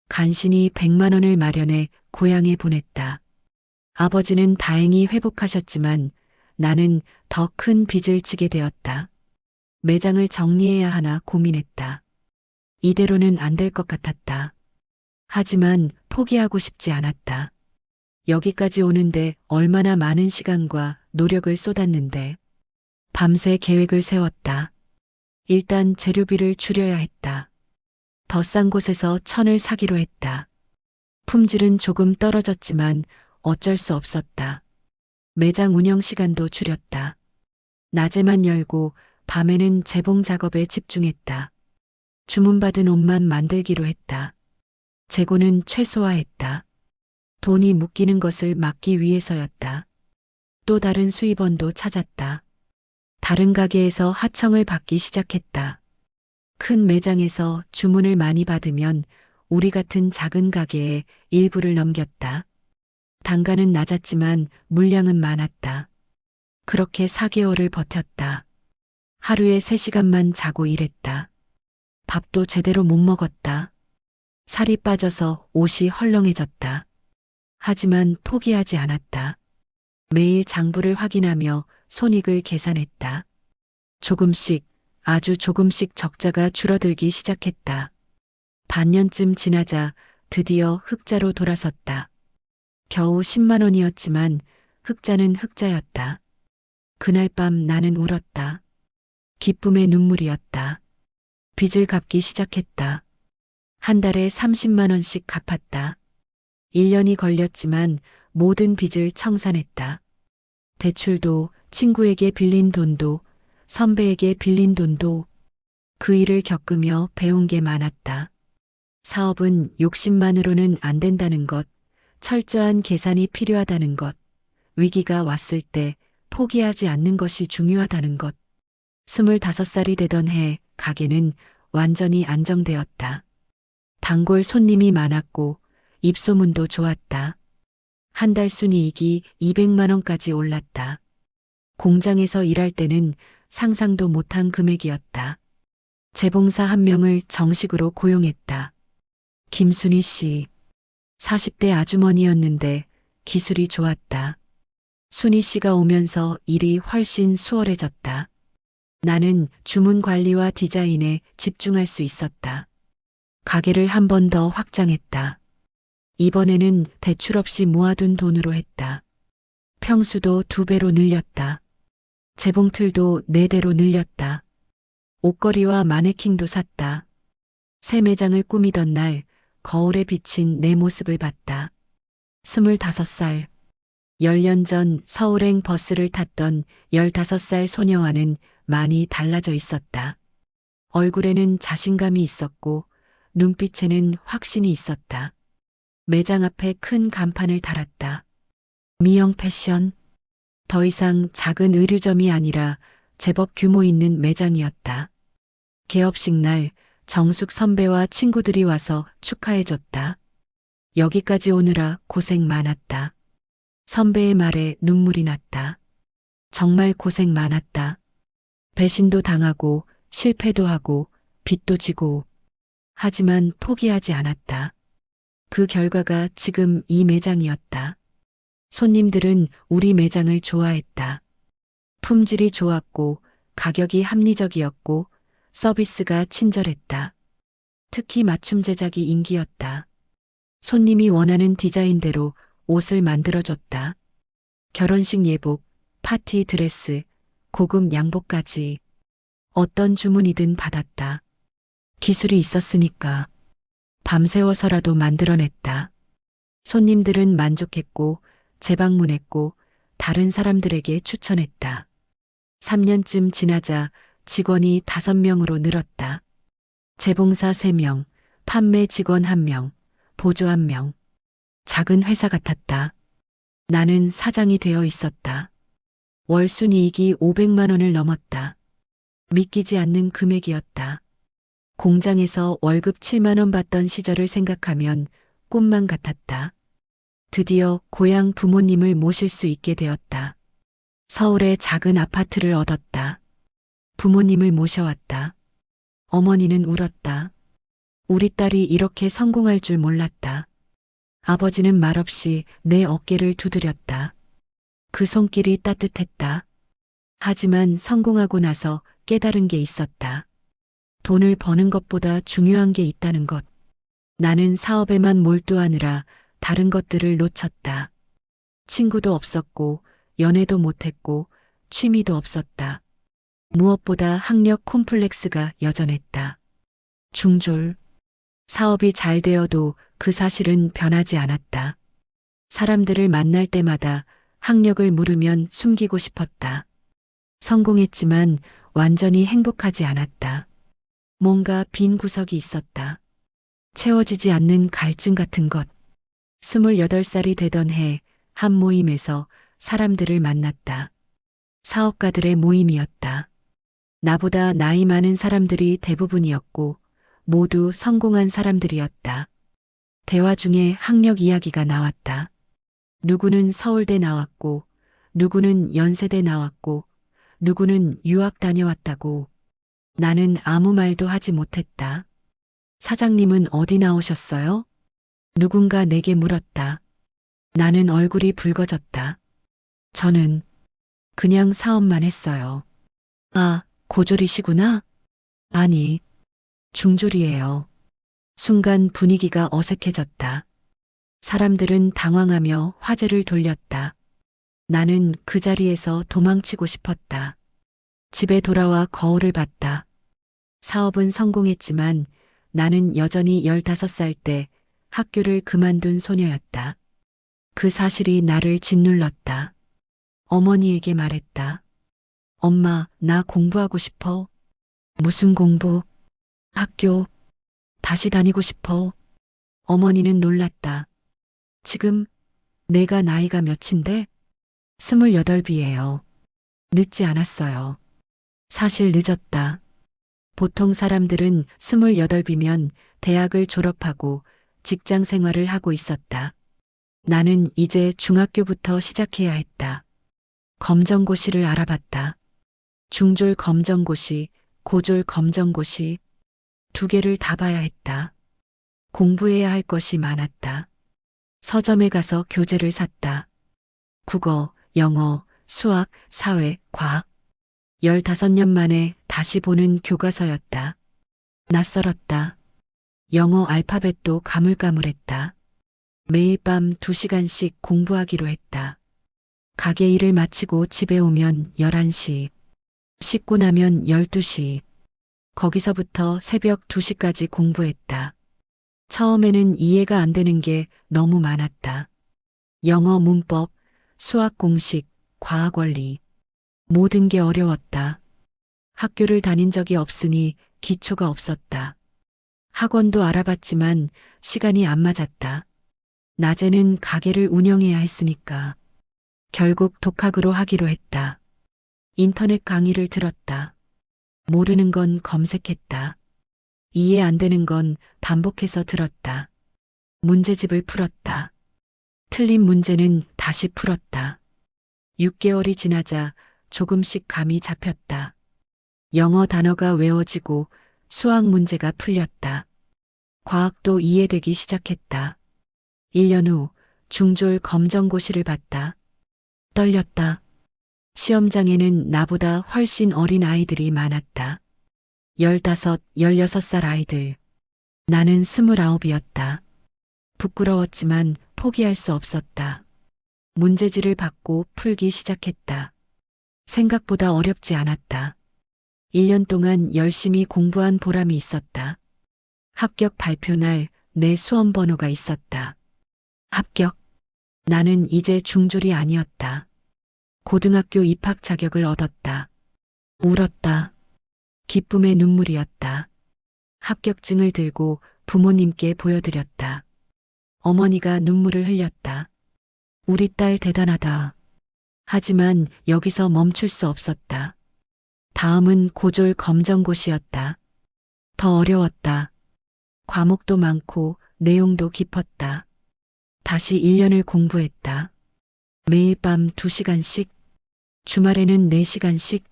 [SPEAKER 3] 간신히 100만 원을 마련해 고향에 보냈다. 아버지는 다행히 회복하셨지만 나는 더 큰 빚을 지게 되었다. 매장을 정리해야 하나 고민했다. 이대로는 안 될 것 같았다. 하지만 포기하고 싶지 않았다. 여기까지 오는데 얼마나 많은 시간과 노력을 쏟았는데. 밤새 계획을 세웠다. 일단 재료비를 줄여야 했다. 더 싼 곳에서 천을 사기로 했다. 품질은 조금 떨어졌지만 어쩔 수 없었다. 매장 운영 시간도 줄였다. 낮에만 열고 밤에는 재봉 작업에 집중했다. 주문받은 옷만 만들기로 했다. 재고는 최소화했다. 돈이 묶이는 것을 막기 위해서였다. 또 다른 수입원도 찾았다. 다른 가게에서 하청을 받기 시작했다. 큰 매장에서 주문을 많이 받으면 우리 같은 작은 가게에 일부를 넘겼다. 단가는 낮았지만 물량은 많았다. 그렇게 4개월을 버텼다. 하루에 3시간만 자고 일했다. 밥도 제대로 못 먹었다. 살이 빠져서 옷이 헐렁해졌다. 하지만 포기하지 않았다. 매일 장부를 확인하며 손익을 계산했다. 조금씩, 아주 조금씩 적자가 줄어들기 시작했다. 반년쯤 지나자 드디어 흑자로 돌아섰다. 겨우 10만 원이었지만 흑자는 흑자였다. 그날 밤 나는 울었다. 기쁨의 눈물이었다. 빚을 갚기 시작했다. 한 달에 30만 원씩 갚았다. 1년이 걸렸지만 모든 빚을 청산했다. 대출도, 친구에게 빌린 돈도, 선배에게 빌린 돈도 그 일을 겪으며 배운 게 많았다. 사업은 욕심만으로는 안 된다는 것, 철저한 계산이 필요하다는 것, 위기가 왔을 때 포기하지 않는 것이 중요하다는 것. 25살이 되던 해 가게는 완전히 안정되었다. 단골 손님이 많았고 입소문도 좋았다. 한 달 순이익이 200만 원까지 올랐다. 공장에서 일할 때는 상상도 못한 금액이었다. 재봉사 한 명을 정식으로 고용했다. 김순희 씨. 40대 아주머니였는데 기술이 좋았다. 순희 씨가 오면서 일이 훨씬 수월해졌다. 나는 주문 관리와 디자인에 집중할 수 있었다. 가게를 한 번 더 확장했다. 이번에는 대출 없이 모아둔 돈으로 했다. 평수도 2배로 늘렸다. 재봉틀도 4대로 늘렸다. 옷걸이와 마네킹도 샀다. 새 매장을 꾸미던 날 거울에 비친 내 모습을 봤다. 25살. 10년 전 서울행 버스를 탔던 15살 소녀와는 많이 달라져 있었다. 얼굴에는 자신감이 있었고 눈빛에는 확신이 있었다. 매장 앞에 큰 간판을 달았다. 미영 패션. 더 이상 작은 의류점이 아니라 제법 규모 있는 매장이었다. 개업식 날 정숙 선배와 친구들이 와서 축하해줬다. 여기까지 오느라 고생 많았다. 선배의 말에 눈물이 났다. 정말 고생 많았다. 배신도 당하고 실패도 하고 빚도 지고 하지만 포기하지 않았다. 그 결과가 지금 이 매장이었다. 손님들은 우리 매장을 좋아했다. 품질이 좋았고 가격이 합리적이었고 서비스가 친절했다. 특히 맞춤 제작이 인기였다. 손님이 원하는 디자인대로 옷을 만들어줬다. 결혼식 예복, 파티 드레스, 고급 양복까지 어떤 주문이든 받았다. 기술이 있었으니까 밤새워서라도 만들어냈다. 손님들은 만족했고 재방문했고 다른 사람들에게 추천했다. 3년쯤 지나자 직원이 5명으로 늘었다. 재봉사 3명, 판매 직원 1명, 보조 1명. 작은 회사 같았다. 나는 사장이 되어 있었다. 월 순이익이 500만 원을 넘었다. 믿기지 않는 금액이었다. 공장에서 월급 7만 원 받던 시절을 생각하면 꿈만 같았다. 드디어 고향 부모님을 모실 수 있게 되었다. 서울에 작은 아파트를 얻었다. 부모님을 모셔왔다. 어머니는 울었다. 우리 딸이 이렇게 성공할 줄 몰랐다. 아버지는 말없이 내 어깨를 두드렸다. 그 손길이 따뜻했다. 하지만 성공하고 나서 깨달은 게 있었다. 돈을 버는 것보다 중요한 게 있다는 것. 나는 사업에만 몰두하느라 다른 것들을 놓쳤다. 친구도 없었고 연애도 못했고 취미도 없었다. 무엇보다 학력 콤플렉스가 여전했다. 중졸. 사업이 잘 되어도 그 사실은 변하지 않았다. 사람들을 만날 때마다 학력을 물으면 숨기고 싶었다. 성공했지만 완전히 행복하지 않았다. 뭔가 빈 구석이 있었다. 채워지지 않는 갈증 같은 것. 28살이 되던 해 한 모임에서 사람들을 만났다. 사업가들의 모임이었다. 나보다 나이 많은 사람들이 대부분이었고 모두 성공한 사람들이었다. 대화 중에 학력 이야기가 나왔다. 누구는 서울대 나왔고, 누구는 연세대 나왔고, 누구는 유학 다녀왔다고. 나는 아무 말도 하지 못했다. 사장님은 어디 나오셨어요? 누군가 내게 물었다. 나는 얼굴이 붉어졌다. 저는 그냥 사업만 했어요. 아, 고졸이시구나? 아니, 중졸이에요. 순간 분위기가 어색해졌다. 사람들은 당황하며 화제를 돌렸다. 나는 그 자리에서 도망치고 싶었다. 집에 돌아와 거울을 봤다. 사업은 성공했지만 나는 여전히 15살 때 학교를 그만둔 소녀였다. 그 사실이 나를 짓눌렀다. 어머니에게 말했다. 엄마, 나 공부하고 싶어. 무슨 공부? 학교. 다시 다니고 싶어. 어머니는 놀랐다. 지금 내가 나이가 몇인데? 28이에요. 늦지 않았어요. 사실 늦었다. 보통 사람들은 28이면 대학을 졸업하고 직장 생활을 하고 있었다. 나는 이제 중학교부터 시작해야 했다. 검정고시를 알아봤다. 중졸 검정고시, 고졸 검정고시, 두 개를 다 봐야 했다. 공부해야 할 것이 많았다. 서점에 가서 교재를 샀다. 국어, 영어, 수학, 사회, 과학. 15년 만에 다시 보는 교과서였다. 낯설었다. 영어 알파벳도 가물가물했다. 매일 밤 2시간씩 공부하기로 했다. 가게 일을 마치고 집에 오면 11시, 씻고 나면 12시, 거기서부터 새벽 2시까지 공부했다. 처음에는 이해가 안 되는 게 너무 많았다. 영어 문법, 수학 공식, 과학 원리. 모든 게 어려웠다. 학교를 다닌 적이 없으니 기초가 없었다. 학원도 알아봤지만 시간이 안 맞았다. 낮에는 가게를 운영해야 했으니까. 결국 독학으로 하기로 했다. 인터넷 강의를 들었다. 모르는 건 검색했다. 이해 안 되는 건 반복해서 들었다. 문제집을 풀었다. 틀린 문제는 다시 풀었다. 6개월이 지나자 조금씩 감이 잡혔다. 영어 단어가 외워지고 수학 문제가 풀렸다. 과학도 이해되기 시작했다. 1년 후 중졸 검정고시를 봤다. 떨렸다. 시험장에는 나보다 훨씬 어린 아이들이 많았다. 15, 16살 아이들. 나는 29이었다. 부끄러웠지만 포기할 수 없었다. 문제지를 받고 풀기 시작했다. 생각보다 어렵지 않았다. 1년 동안 열심히 공부한 보람이 있었다. 합격 발표 날 내 수험 번호가 있었다. 합격. 나는 이제 중졸이 아니었다. 고등학교 입학 자격을 얻었다. 울었다. 기쁨의 눈물이었다. 합격증을 들고 부모님께 보여드렸다. 어머니가 눈물을 흘렸다. 우리 딸 대단하다. 하지만 여기서 멈출 수 없었다. 다음은 고졸 검정고시였다. 더 어려웠다. 과목도 많고 내용도 깊었다. 다시 1년을 공부했다. 매일 밤 2시간씩, 주말에는 4시간씩,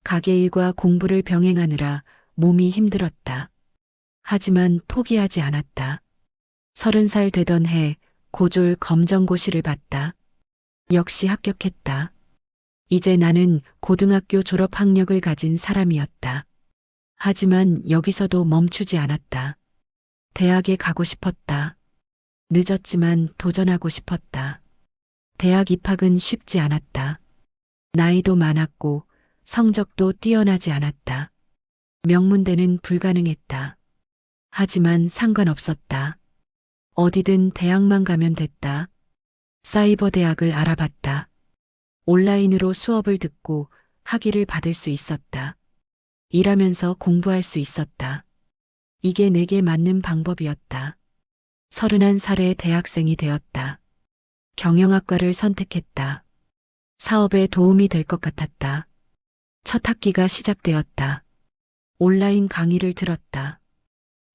[SPEAKER 3] 가게 일과 공부를 병행하느라 몸이 힘들었다. 하지만 포기하지 않았다. 30살 되던 해 고졸 검정고시를 봤다. 역시 합격했다. 이제 나는 고등학교 졸업 학력을 가진 사람이었다. 하지만 여기서도 멈추지 않았다. 대학에 가고 싶었다. 늦었지만 도전하고 싶었다. 대학 입학은 쉽지 않았다. 나이도 많았고 성적도 뛰어나지 않았다. 명문대는 불가능했다. 하지만 상관없었다. 어디든 대학만 가면 됐다. 사이버 대학을 알아봤다. 온라인으로 수업을 듣고 학위를 받을 수 있었다. 일하면서 공부할 수 있었다. 이게 내게 맞는 방법이었다. 31살에 대학생이 되었다. 경영학과를 선택했다. 사업에 도움이 될 것 같았다. 첫 학기가 시작되었다. 온라인 강의를 들었다.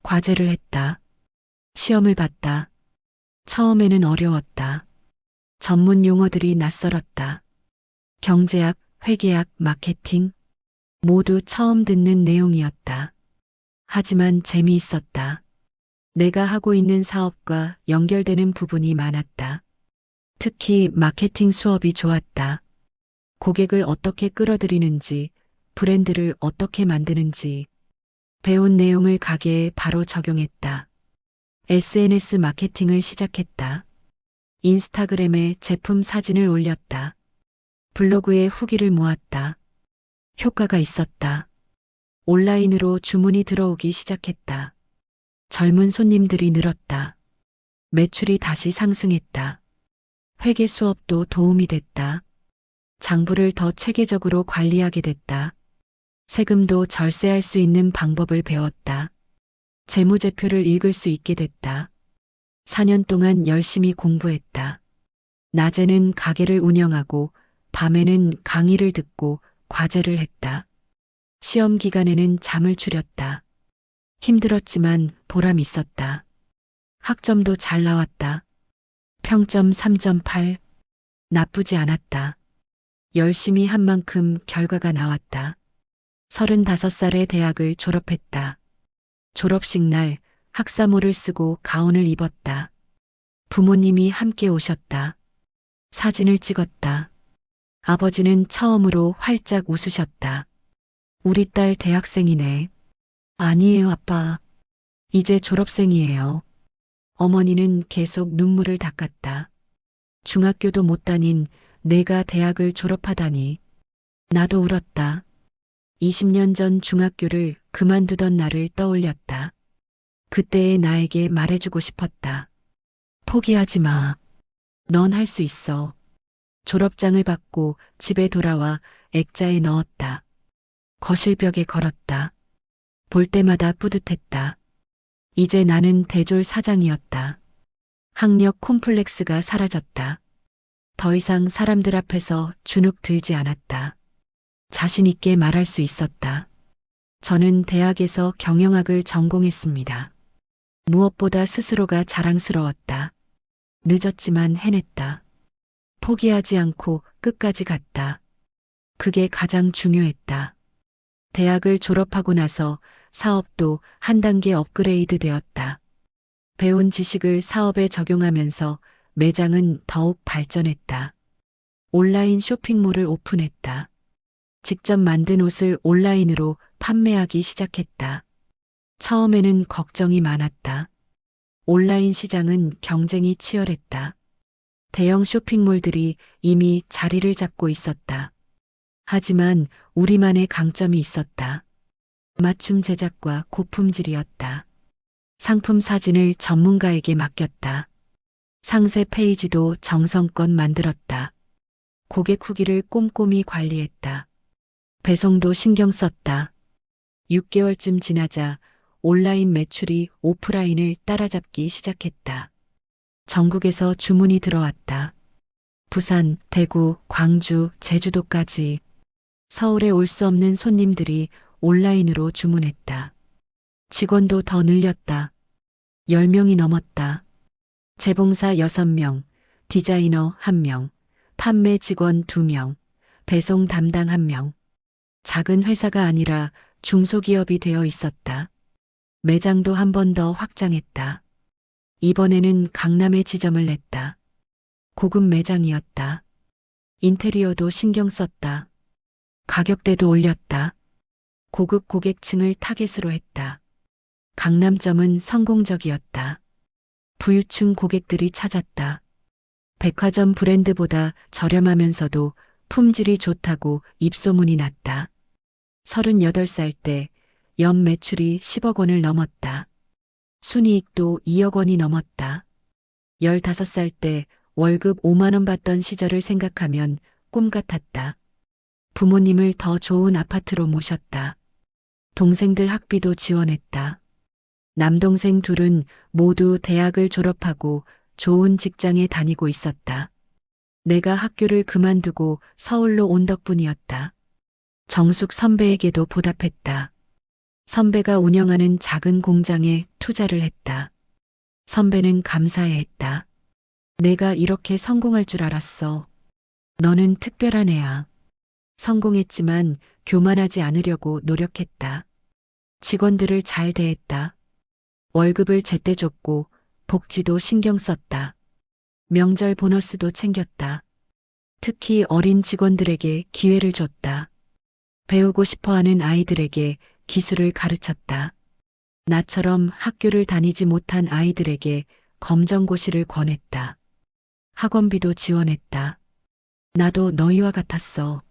[SPEAKER 3] 과제를 했다. 시험을 봤다. 처음에는 어려웠다. 전문 용어들이 낯설었다. 경제학, 회계학, 마케팅 모두 처음 듣는 내용이었다. 하지만 재미있었다. 내가 하고 있는 사업과 연결되는 부분이 많았다. 특히 마케팅 수업이 좋았다. 고객을 어떻게 끌어들이는지, 브랜드를 어떻게 만드는지 배운 내용을 가게에 바로 적용했다. SNS 마케팅을 시작했다. 인스타그램에 제품 사진을 올렸다. 블로그에 후기를 모았다. 효과가 있었다. 온라인으로 주문이 들어오기 시작했다. 젊은 손님들이 늘었다. 매출이 다시 상승했다. 회계 수업도 도움이 됐다. 장부를 더 체계적으로 관리하게 됐다. 세금도 절세할 수 있는 방법을 배웠다. 재무제표를 읽을 수 있게 됐다. 4년 동안 열심히 공부했다. 낮에는 가게를 운영하고 밤에는 강의를 듣고 과제를 했다. 시험 기간에는 잠을 줄였다. 힘들었지만 보람 있었다. 학점도 잘 나왔다. 평점 3.8. 나쁘지 않았다. 열심히 한 만큼 결과가 나왔다. 35살에 대학을 졸업했다. 졸업식 날 학사모를 쓰고 가운을 입었다. 부모님이 함께 오셨다. 사진을 찍었다. 아버지는 처음으로 활짝 웃으셨다. 우리 딸 대학생이네. 아니에요, 아빠. 이제 졸업생이에요. 어머니는 계속 눈물을 닦았다. 중학교도 못 다닌 내가 대학을 졸업하다니. 나도 울었다. 20년 전 중학교를 그만두던 날을 떠올렸다. 그때의 나에게 말해주고 싶었다. 포기하지 마. 넌 할 수 있어. 졸업장을 받고 집에 돌아와 액자에 넣었다. 거실벽에 걸었다. 볼 때마다 뿌듯했다. 이제 나는 대졸 사장이었다. 학력 콤플렉스가 사라졌다. 더 이상 사람들 앞에서 주눅 들지 않았다. 자신 있게 말할 수 있었다. 저는 대학에서 경영학을 전공했습니다. 무엇보다 스스로가 자랑스러웠다. 늦었지만 해냈다. 포기하지 않고 끝까지 갔다. 그게 가장 중요했다. 대학을 졸업하고 나서 사업도 한 단계 업그레이드 되었다. 배운 지식을 사업에 적용하면서 매장은 더욱 발전했다. 온라인 쇼핑몰을 오픈했다. 직접 만든 옷을 온라인으로 판매하기 시작했다. 처음에는 걱정이 많았다. 온라인 시장은 경쟁이 치열했다. 대형 쇼핑몰들이 이미 자리를 잡고 있었다. 하지만 우리만의 강점이 있었다. 맞춤 제작과 고품질이었다. 상품 사진을 전문가에게 맡겼다. 상세 페이지도 정성껏 만들었다. 고객 후기를 꼼꼼히 관리했다. 배송도 신경 썼다. 6개월쯤 지나자 온라인 매출이 오프라인을 따라잡기 시작했다. 전국에서 주문이 들어왔다. 부산, 대구, 광주, 제주도까지. 서울에 올 수 없는 손님들이 온라인으로 주문했다. 직원도 더 늘렸다. 10명이 넘었다. 재봉사 6명, 디자이너 1명, 판매 직원 2명, 배송 담당 1명. 작은 회사가 아니라 중소기업이 되어 있었다. 매장도 한 번 더 확장했다. 이번에는 강남에 지점을 냈다. 고급 매장이었다. 인테리어도 신경 썼다. 가격대도 올렸다. 고급 고객층을 타겟으로 했다. 강남점은 성공적이었다. 부유층 고객들이 찾았다. 백화점 브랜드보다 저렴하면서도 품질이 좋다고 입소문이 났다. 38살 때 연 매출이 10억 원을 넘었다. 순이익도 2억 원이 넘었다. 15살 때 월급 5만 원 받던 시절을 생각하면 꿈 같았다. 부모님을 더 좋은 아파트로 모셨다. 동생들 학비도 지원했다. 남동생 둘은 모두 대학을 졸업하고 좋은 직장에 다니고 있었다. 내가 학교를 그만두고 서울로 온 덕분이었다. 정숙 선배에게도 보답했다. 선배가 운영하는 작은 공장에 투자를 했다. 선배는 감사해했다. 내가 이렇게 성공할 줄 알았어. 너는 특별한 애야. 성공했지만 교만하지 않으려고 노력했다. 직원들을 잘 대했다. 월급을 제때 줬고 복지도 신경 썼다. 명절 보너스도 챙겼다. 특히 어린 직원들에게 기회를 줬다. 배우고 싶어 하는 아이들에게 기술을 가르쳤다. 나처럼 학교를 다니지 못한 아이들에게 검정고시를 권했다. 학원비도 지원했다. 나도 너희와 같았어.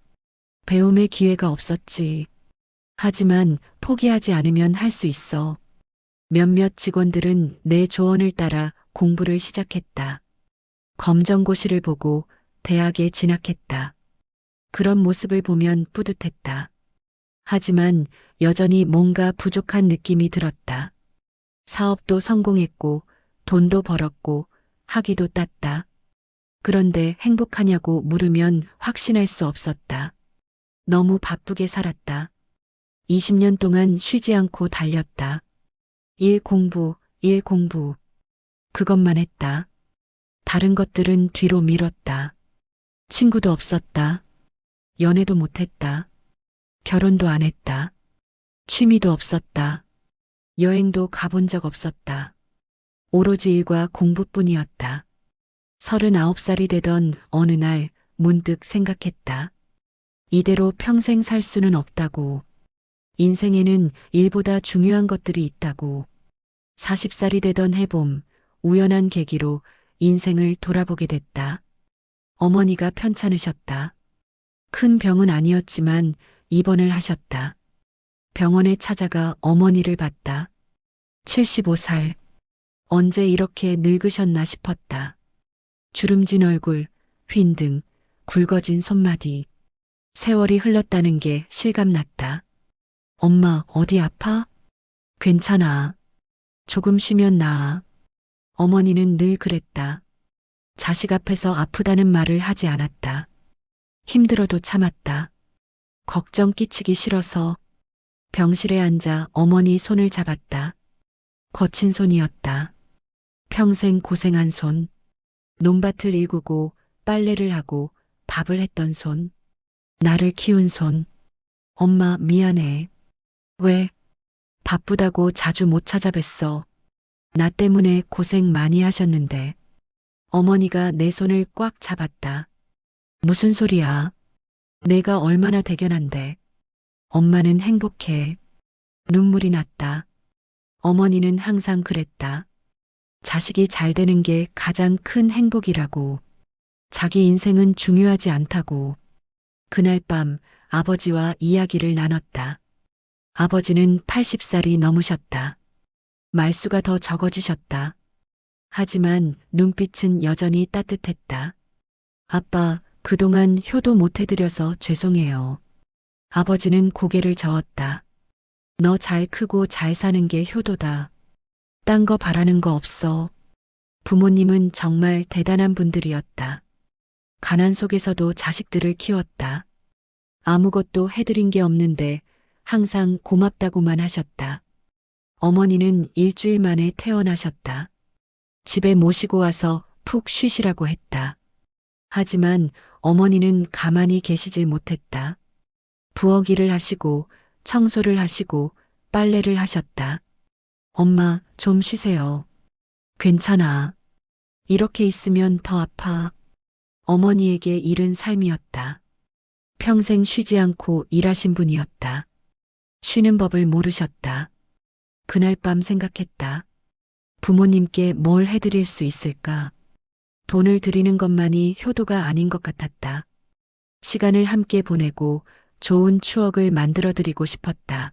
[SPEAKER 3] 배움의 기회가 없었지. 하지만 포기하지 않으면 할 수 있어. 몇몇 직원들은 내 조언을 따라 공부를 시작했다. 검정고시를 보고 대학에 진학했다. 그런 모습을 보면 뿌듯했다. 하지만 여전히 뭔가 부족한 느낌이 들었다. 사업도 성공했고 돈도 벌었고 학위도 땄다. 그런데 행복하냐고 물으면 확신할 수 없었다. 너무 바쁘게 살았다. 20년 동안 쉬지 않고 달렸다. 일 공부, 일 공부. 그것만 했다. 다른 것들은 뒤로 미뤘다. 친구도 없었다. 연애도 못했다. 결혼도 안 했다. 취미도 없었다. 여행도 가본 적 없었다. 오로지 일과 공부뿐이었다. 39살이 되던 어느 날 문득 생각했다. 이대로 평생 살 수는 없다고. 인생에는 일보다 중요한 것들이 있다고. 40살이 되던 해봄, 우연한 계기로 인생을 돌아보게 됐다. 어머니가 편찮으셨다. 큰 병은 아니었지만 입원을 하셨다. 병원에 찾아가 어머니를 봤다. 75살. 언제 이렇게 늙으셨나 싶었다. 주름진 얼굴, 휜 등, 굵어진 손마디. 세월이 흘렀다는 게 실감났다. 엄마, 어디 아파? 괜찮아. 조금 쉬면 나아. 어머니는 늘 그랬다. 자식 앞에서 아프다는 말을 하지 않았다. 힘들어도 참았다. 걱정 끼치기 싫어서 병실에 앉아 어머니 손을 잡았다. 거친 손이었다. 평생 고생한 손. 논밭을 일구고 빨래를 하고 밥을 했던 손. 나를 키운 손. 엄마 미안해. 왜? 바쁘다고 자주 못 찾아뵀어. 나 때문에 고생 많이 하셨는데. 어머니가 내 손을 꽉 잡았다. 무슨 소리야? 내가 얼마나 대견한데. 엄마는 행복해. 눈물이 났다. 어머니는 항상 그랬다. 자식이 잘 되는 게 가장 큰 행복이라고. 자기 인생은 중요하지 않다고. 그날 밤 아버지와 이야기를 나눴다. 아버지는 80살이 넘으셨다. 말수가 더 적어지셨다. 하지만 눈빛은 여전히 따뜻했다. 아빠, 그동안 효도 못 해드려서 죄송해요. 아버지는 고개를 저었다. 너 잘 크고 잘 사는 게 효도다. 딴 거 바라는 거 없어. 부모님은 정말 대단한 분들이었다. 가난 속에서도 자식들을 키웠다. 아무것도 해드린 게 없는데 항상 고맙다고만 하셨다. 어머니는 일주일 만에 퇴원하셨다. 집에 모시고 와서 푹 쉬시라고 했다. 하지만 어머니는 가만히 계시질 못했다. 부엌 일을 하시고 청소를 하시고 빨래를 하셨다. 엄마, 좀 쉬세요. 괜찮아. 이렇게 있으면 더 아파. 어머니에게 일은 삶이었다. 평생 쉬지 않고 일하신 분이었다. 쉬는 법을 모르셨다. 그날 밤 생각했다. 부모님께 뭘 해드릴 수 있을까? 돈을 드리는 것만이 효도가 아닌 것 같았다. 시간을 함께 보내고 좋은 추억을 만들어 드리고 싶었다.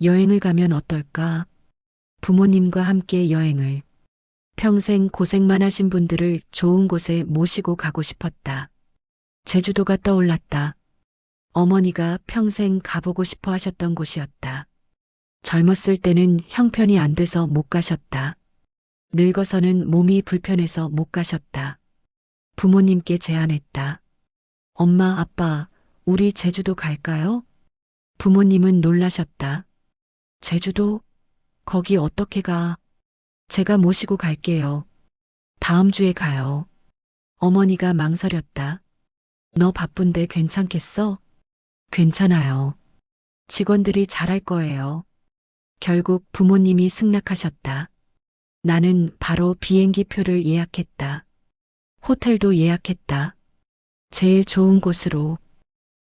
[SPEAKER 3] 여행을 가면 어떨까? 부모님과 함께 여행을. 평생 고생만 하신 분들을 좋은 곳에 모시고 가고 싶었다. 제주도가 떠올랐다. 어머니가 평생 가보고 싶어 하셨던 곳이었다. 젊었을 때는 형편이 안 돼서 못 가셨다. 늙어서는 몸이 불편해서 못 가셨다. 부모님께 제안했다. 엄마, 아빠, 우리 제주도 갈까요? 부모님은 놀라셨다. 제주도? 거기 어떻게 가? 제가 모시고 갈게요. 다음 주에 가요. 어머니가 망설였다. 너 바쁜데 괜찮겠어? 괜찮아요. 직원들이 잘할 거예요. 결국 부모님이 승낙하셨다. 나는 바로 비행기 표를 예약했다. 호텔도 예약했다. 제일 좋은 곳으로.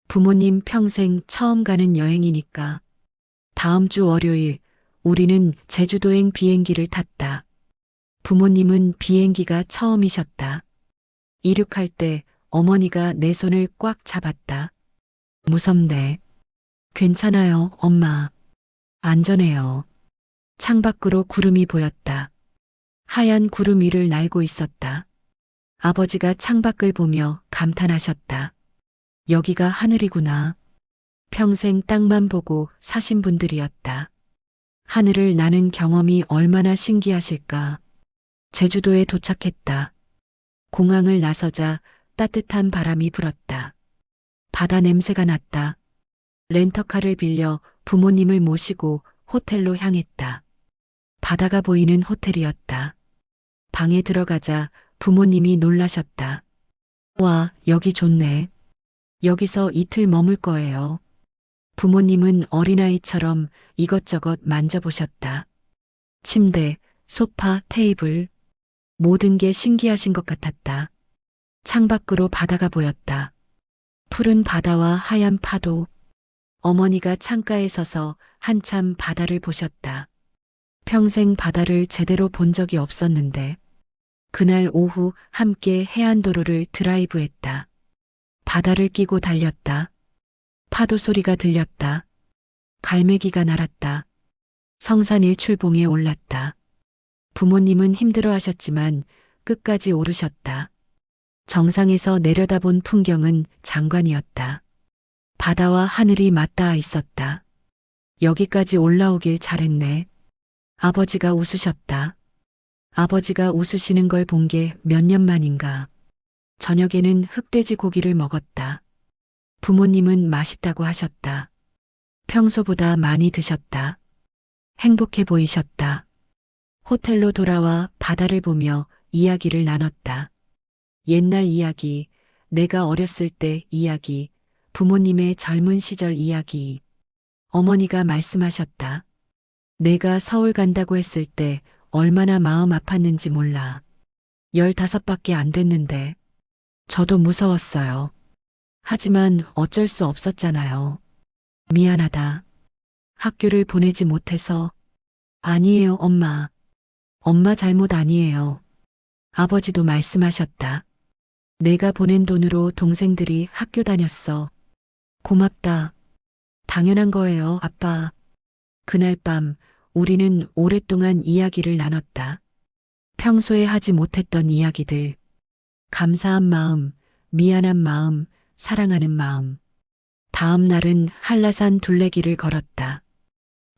[SPEAKER 3] 부모님 평생 처음 가는 여행이니까. 다음 주 월요일 우리는 제주도행 비행기를 탔다. 부모님은 비행기가 처음이셨다. 이륙할 때 어머니가 내 손을 꽉 잡았다. 무섭네. 괜찮아요, 엄마. 안전해요. 창밖으로 구름이 보였다. 하얀 구름 위를 날고 있었다. 아버지가 창밖을 보며 감탄하셨다. 여기가 하늘이구나. 평생 땅만 보고 사신 분들이었다. 하늘을 나는 경험이 얼마나 신기하실까. 제주도에 도착했다. 공항을 나서자 따뜻한 바람이 불었다. 바다 냄새가 났다. 렌터카를 빌려 부모님을 모시고 호텔로 향했다. 바다가 보이는 호텔이었다. 방에 들어가자 부모님이 놀라셨다. 와, 여기 좋네. 여기서 이틀 머물 거예요. 부모님은 어린아이처럼 이것저것 만져보셨다. 침대, 소파, 테이블. 모든 게 신기하신 것 같았다. 창밖으로 바다가 보였다. 푸른 바다와 하얀 파도. 어머니가 창가에 서서 한참 바다를 보셨다. 평생 바다를 제대로 본 적이 없었는데 그날 오후 함께 해안도로를 드라이브했다. 바다를 끼고 달렸다. 파도 소리가 들렸다. 갈매기가 날았다. 성산 일출봉에 올랐다. 부모님은 힘들어 하셨지만 끝까지 오르셨다. 정상에서 내려다본 풍경은 장관이었다. 바다와 하늘이 맞닿아 있었다. 여기까지 올라오길 잘했네. 아버지가 웃으셨다. 아버지가 웃으시는 걸 본 게 몇 년 만인가. 저녁에는 흑돼지 고기를 먹었다. 부모님은 맛있다고 하셨다. 평소보다 많이 드셨다. 행복해 보이셨다. 호텔로 돌아와 바다를 보며 이야기를 나눴다. 옛날 이야기, 내가 어렸을 때 이야기, 부모님의 젊은 시절 이야기. 어머니가 말씀하셨다. 내가 서울 간다고 했을 때 얼마나 마음 아팠는지 몰라. 15밖에 안 됐는데. 저도 무서웠어요. 하지만 어쩔 수 없었잖아요. 미안하다. 학교를 보내지 못해서. 아니에요, 엄마. 엄마 잘못 아니에요. 아버지도 말씀하셨다. 내가 보낸 돈으로 동생들이 학교 다녔어. 고맙다. 당연한 거예요, 아빠. 그날 밤 우리는 오랫동안 이야기를 나눴다. 평소에 하지 못했던 이야기들. 감사한 마음, 미안한 마음, 사랑하는 마음. 다음 날은 한라산 둘레길을 걸었다.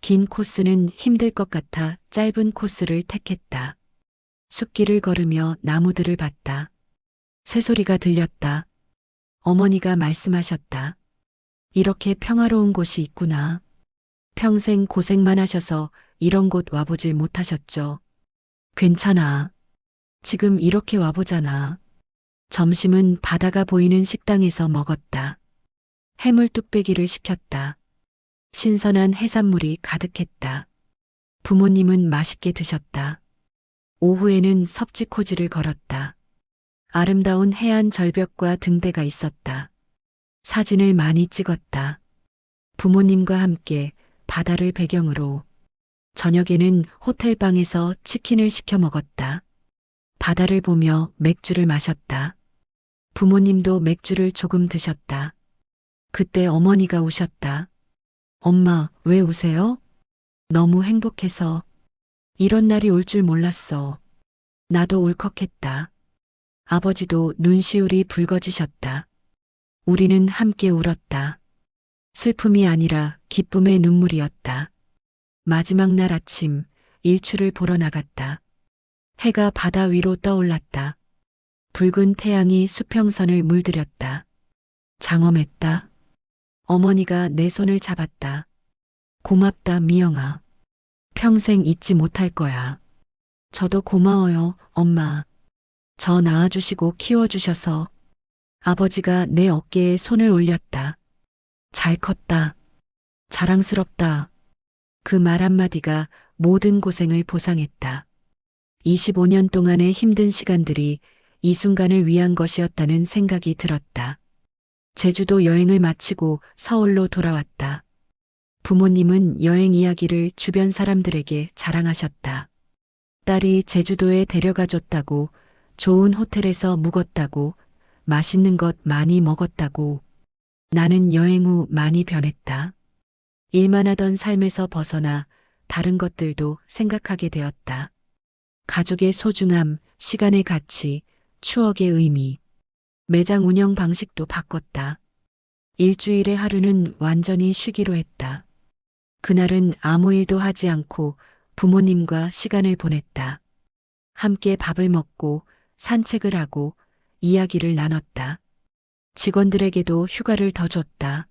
[SPEAKER 3] 긴 코스는 힘들 것 같아 짧은 코스를 택했다. 숲길을 걸으며 나무들을 봤다. 새소리가 들렸다. 어머니가 말씀하셨다. 이렇게 평화로운 곳이 있구나. 평생 고생만 하셔서 이런 곳 와보질 못하셨죠. 괜찮아. 지금 이렇게 와보잖아. 점심은 바다가 보이는 식당에서 먹었다. 해물 뚝배기를 시켰다. 신선한 해산물이 가득했다. 부모님은 맛있게 드셨다. 오후에는 섭지코지를 걸었다. 아름다운 해안 절벽과 등대가 있었다. 사진을 많이 찍었다. 부모님과 함께 바다를 배경으로. 저녁에는 호텔방에서 치킨을 시켜 먹었다. 바다를 보며 맥주를 마셨다. 부모님도 맥주를 조금 드셨다. 그때 어머니가 우셨다. 엄마, 왜 우세요? 너무 행복해서. 이런 날이 올 줄 몰랐어. 나도 울컥했다. 아버지도 눈시울이 붉어지셨다. 우리는 함께 울었다. 슬픔이 아니라 기쁨의 눈물이었다. 마지막 날 아침, 일출을 보러 나갔다. 해가 바다 위로 떠올랐다. 붉은 태양이 수평선을 물들였다. 장엄했다. 어머니가 내 손을 잡았다. 고맙다, 미영아. 평생 잊지 못할 거야. 저도 고마워요, 엄마. 저 낳아주시고 키워주셔서. 아버지가 내 어깨에 손을 올렸다. 잘 컸다. 자랑스럽다. 그 말 한마디가 모든 고생을 보상했다. 25년 동안의 힘든 시간들이 이 순간을 위한 것이었다는 생각이 들었다. 제주도 여행을 마치고 서울로 돌아왔다. 부모님은 여행 이야기를 주변 사람들에게 자랑하셨다. 딸이 제주도에 데려가 줬다고, 좋은 호텔에서 묵었다고, 맛있는 것 많이 먹었다고. 나는 여행 후 많이 변했다. 일만 하던 삶에서 벗어나 다른 것들도 생각하게 되었다. 가족의 소중함, 시간의 가치, 추억의 의미. 매장 운영 방식도 바꿨다. 일주일의 하루는 완전히 쉬기로 했다. 그날은 아무 일도 하지 않고 부모님과 시간을 보냈다. 함께 밥을 먹고 산책을 하고 이야기를 나눴다. 직원들에게도 휴가를 더 줬다.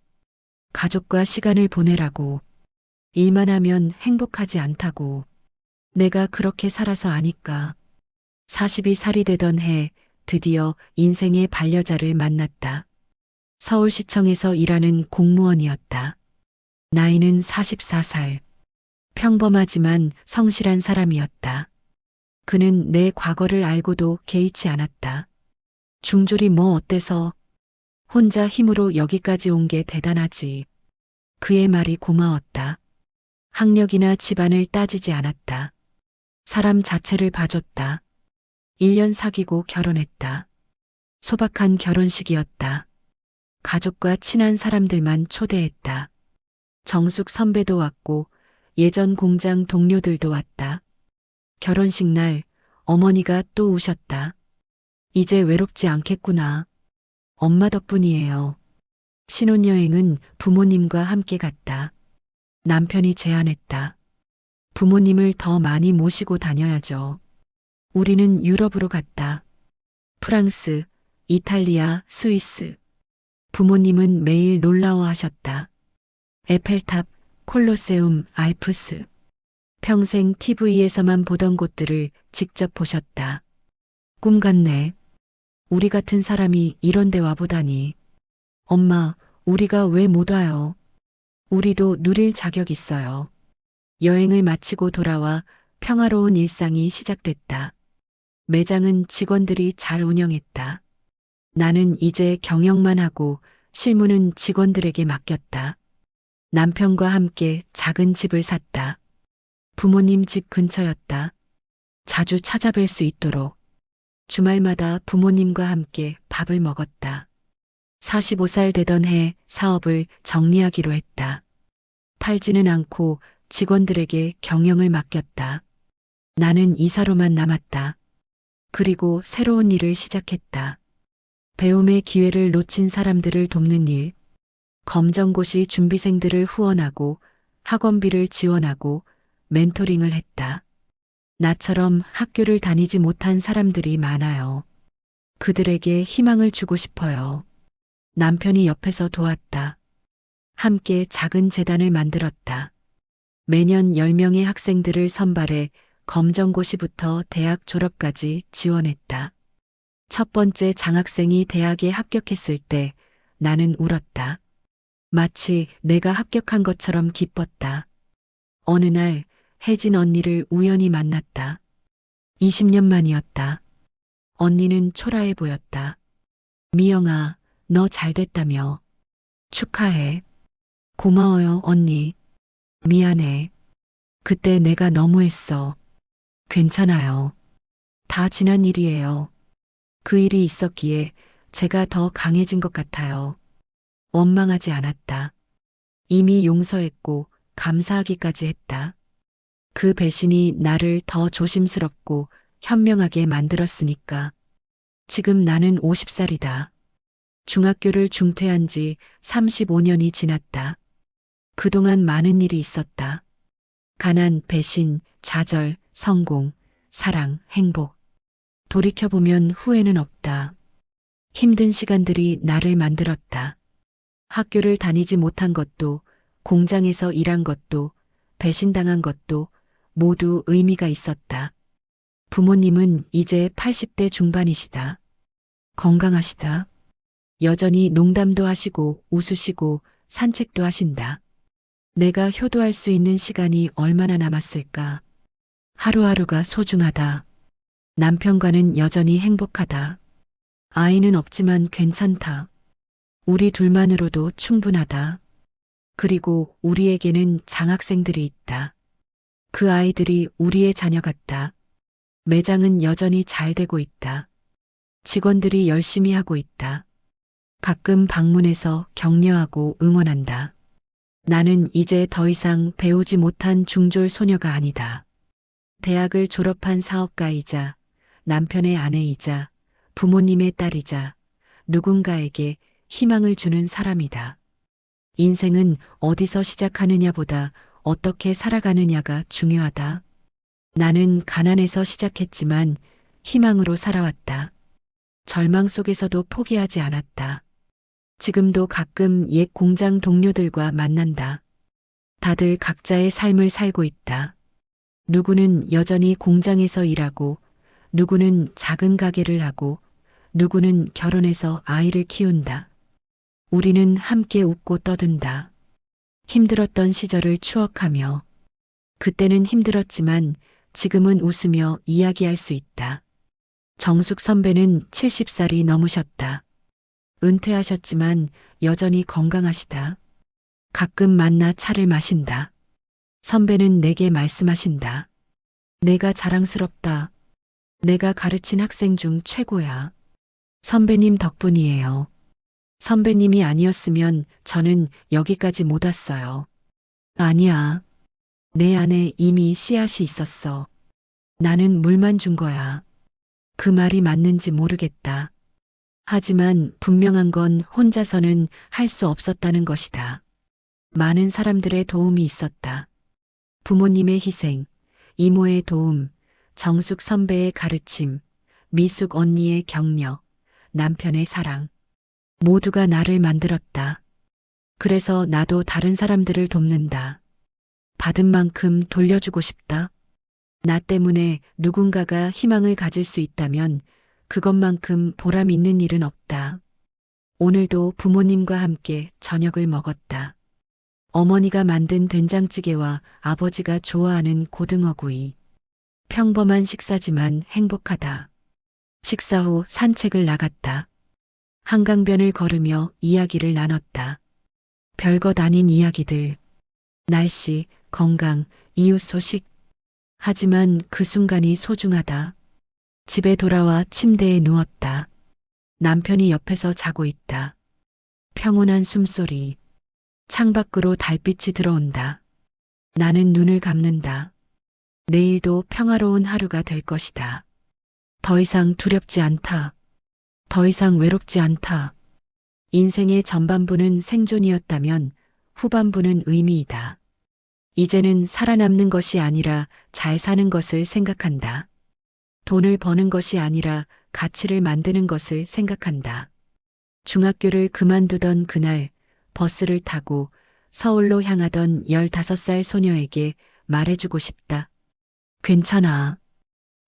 [SPEAKER 3] 가족과 시간을 보내라고. 일만 하면 행복하지 않다고. 내가 그렇게 살아서 아니까. 42살이 되던 해 드디어 인생의 반려자를 만났다. 서울시청에서 일하는 공무원이었다. 나이는 44살. 평범하지만 성실한 사람이었다. 그는 내 과거를 알고도 개의치 않았다. 중졸이 뭐 어때서? 혼자 힘으로 여기까지 온 게 대단하지. 그의 말이 고마웠다. 학력이나 집안을 따지지 않았다. 사람 자체를 봐줬다. 1년 사귀고 결혼했다. 소박한 결혼식이었다. 가족과 친한 사람들만 초대했다. 정숙 선배도 왔고 예전 공장 동료들도 왔다. 결혼식 날 어머니가 또 우셨다. 이제 외롭지 않겠구나. 엄마 덕분이에요. 신혼여행은 부모님과 함께 갔다. 남편이 제안했다. 부모님을 더 많이 모시고 다녀야죠. 우리는 유럽으로 갔다. 프랑스, 이탈리아, 스위스. 부모님은 매일 놀라워 하셨다. 에펠탑, 콜로세움, 알프스. 평생 TV에서만 보던 곳들을 직접 보셨다. 꿈 같네. 우리 같은 사람이 이런 데 와보다니. 엄마, 우리가 왜 못 와요? 우리도 누릴 자격 있어요. 여행을 마치고 돌아와 평화로운 일상이 시작됐다. 매장은 직원들이 잘 운영했다. 나는 이제 경영만 하고 실무는 직원들에게 맡겼다. 남편과 함께 작은 집을 샀다. 부모님 집 근처였다. 자주 찾아뵐 수 있도록. 주말마다 부모님과 함께 밥을 먹었다. 45살 되던 해 사업을 정리하기로 했다. 팔지는 않고 직원들에게 경영을 맡겼다. 나는 이사로만 남았다. 그리고 새로운 일을 시작했다. 배움의 기회를 놓친 사람들을 돕는 일, 검정고시 준비생들을 후원하고 학원비를 지원하고 멘토링을 했다. 나처럼 학교를 다니지 못한 사람들이 많아요. 그들에게 희망을 주고 싶어요. 남편이 옆에서 도왔다. 함께 작은 재단을 만들었다. 매년 10명의 학생들을 선발해 검정고시부터 대학 졸업까지 지원했다. 첫 번째 장학생이 대학에 합격했을 때 나는 울었다. 마치 내가 합격한 것처럼 기뻤다. 어느 날 혜진 언니를 우연히 만났다. 20년 만이었다. 언니는 초라해 보였다. 미영아, 너 잘됐다며. 축하해. 고마워요, 언니. 미안해. 그때 내가 너무했어. 괜찮아요. 다 지난 일이에요. 그 일이 있었기에 제가 더 강해진 것 같아요. 원망하지 않았다. 이미 용서했고 감사하기까지 했다. 그 배신이 나를 더 조심스럽고 현명하게 만들었으니까. 지금 나는 50살이다. 중학교를 중퇴한 지 35년이 지났다. 그동안 많은 일이 있었다. 가난, 배신, 좌절, 성공, 사랑, 행복. 돌이켜보면 후회는 없다. 힘든 시간들이 나를 만들었다. 학교를 다니지 못한 것도, 공장에서 일한 것도, 배신당한 것도 모두 의미가 있었다. 부모님은 이제 80대 중반이시다. 건강하시다. 여전히 농담도 하시고 웃으시고 산책도 하신다. 내가 효도할 수 있는 시간이 얼마나 남았을까? 하루하루가 소중하다. 남편과는 여전히 행복하다. 아이는 없지만 괜찮다. 우리 둘만으로도 충분하다. 그리고 우리에게는 장학생들이 있다. 그 아이들이 우리의 자녀 같다. 매장은 여전히 잘 되고 있다. 직원들이 열심히 하고 있다. 가끔 방문해서 격려하고 응원한다. 나는 이제 더 이상 배우지 못한 중졸 소녀가 아니다. 대학을 졸업한 사업가이자 남편의 아내이자 부모님의 딸이자 누군가에게 희망을 주는 사람이다. 인생은 어디서 시작하느냐보다 어떻게 살아가느냐가 중요하다. 나는 가난에서 시작했지만 희망으로 살아왔다. 절망 속에서도 포기하지 않았다. 지금도 가끔 옛 공장 동료들과 만난다. 다들 각자의 삶을 살고 있다. 누구는 여전히 공장에서 일하고, 누구는 작은 가게를 하고, 누구는 결혼해서 아이를 키운다. 우리는 함께 웃고 떠든다. 힘들었던 시절을 추억하며, 그때는 힘들었지만 지금은 웃으며 이야기할 수 있다. 정숙 선배는 70살이 넘으셨다. 은퇴하셨지만 여전히 건강하시다. 가끔 만나 차를 마신다. 선배는 내게 말씀하신다. 내가 자랑스럽다. 내가 가르친 학생 중 최고야. 선배님 덕분이에요. 선배님이 아니었으면 저는 여기까지 못 왔어요. 아니야. 내 안에 이미 씨앗이 있었어. 나는 물만 준 거야. 그 말이 맞는지 모르겠다. 하지만 분명한 건 혼자서는 할 수 없었다는 것이다. 많은 사람들의 도움이 있었다. 부모님의 희생, 이모의 도움, 정숙 선배의 가르침, 미숙 언니의 격려, 남편의 사랑. 모두가 나를 만들었다. 그래서 나도 다른 사람들을 돕는다. 받은 만큼 돌려주고 싶다. 나 때문에 누군가가 희망을 가질 수 있다면 그것만큼 보람 있는 일은 없다. 오늘도 부모님과 함께 저녁을 먹었다. 어머니가 만든 된장찌개와 아버지가 좋아하는 고등어구이. 평범한 식사지만 행복하다. 식사 후 산책을 나갔다. 한강변을 걸으며 이야기를 나눴다. 별것 아닌 이야기들. 날씨, 건강, 이웃 소식. 하지만 그 순간이 소중하다. 집에 돌아와 침대에 누웠다. 남편이 옆에서 자고 있다. 평온한 숨소리. 창밖으로 달빛이 들어온다. 나는 눈을 감는다. 내일도 평화로운 하루가 될 것이다. 더 이상 두렵지 않다. 더 이상 외롭지 않다. 인생의 전반부는 생존이었다면 후반부는 의미이다. 이제는 살아남는 것이 아니라 잘 사는 것을 생각한다. 돈을 버는 것이 아니라 가치를 만드는 것을 생각한다. 중학교를 그만두던 그날 버스를 타고 서울로 향하던 15살 소녀에게 말해주고 싶다. 괜찮아.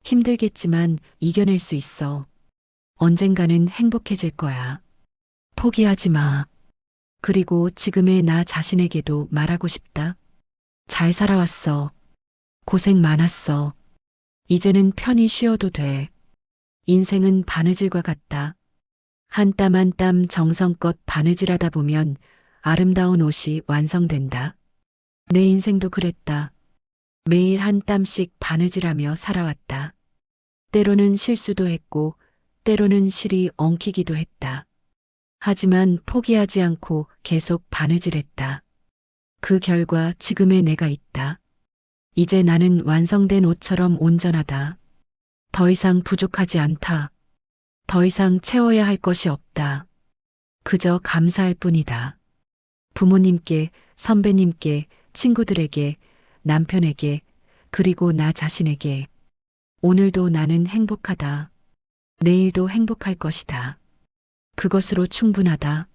[SPEAKER 3] 힘들겠지만 이겨낼 수 있어. 언젠가는 행복해질 거야. 포기하지 마. 그리고 지금의 나 자신에게도 말하고 싶다. 잘 살아왔어. 고생 많았어. 이제는 편히 쉬어도 돼. 인생은 바느질과 같다. 한 땀 한 땀 정성껏 바느질하다 보면 아름다운 옷이 완성된다. 내 인생도 그랬다. 매일 한 땀씩 바느질하며 살아왔다. 때로는 실수도 했고, 때로는 실이 엉키기도 했다. 하지만 포기하지 않고 계속 바느질했다. 그 결과 지금의 내가 있다. 이제 나는 완성된 옷처럼 온전하다. 더 이상 부족하지 않다. 더 이상 채워야 할 것이 없다. 그저 감사할 뿐이다. 부모님께, 선배님께, 친구들에게, 남편에게, 그리고 나 자신에게. 오늘도 나는 행복하다. 내일도 행복할 것이다. 그것으로 충분하다.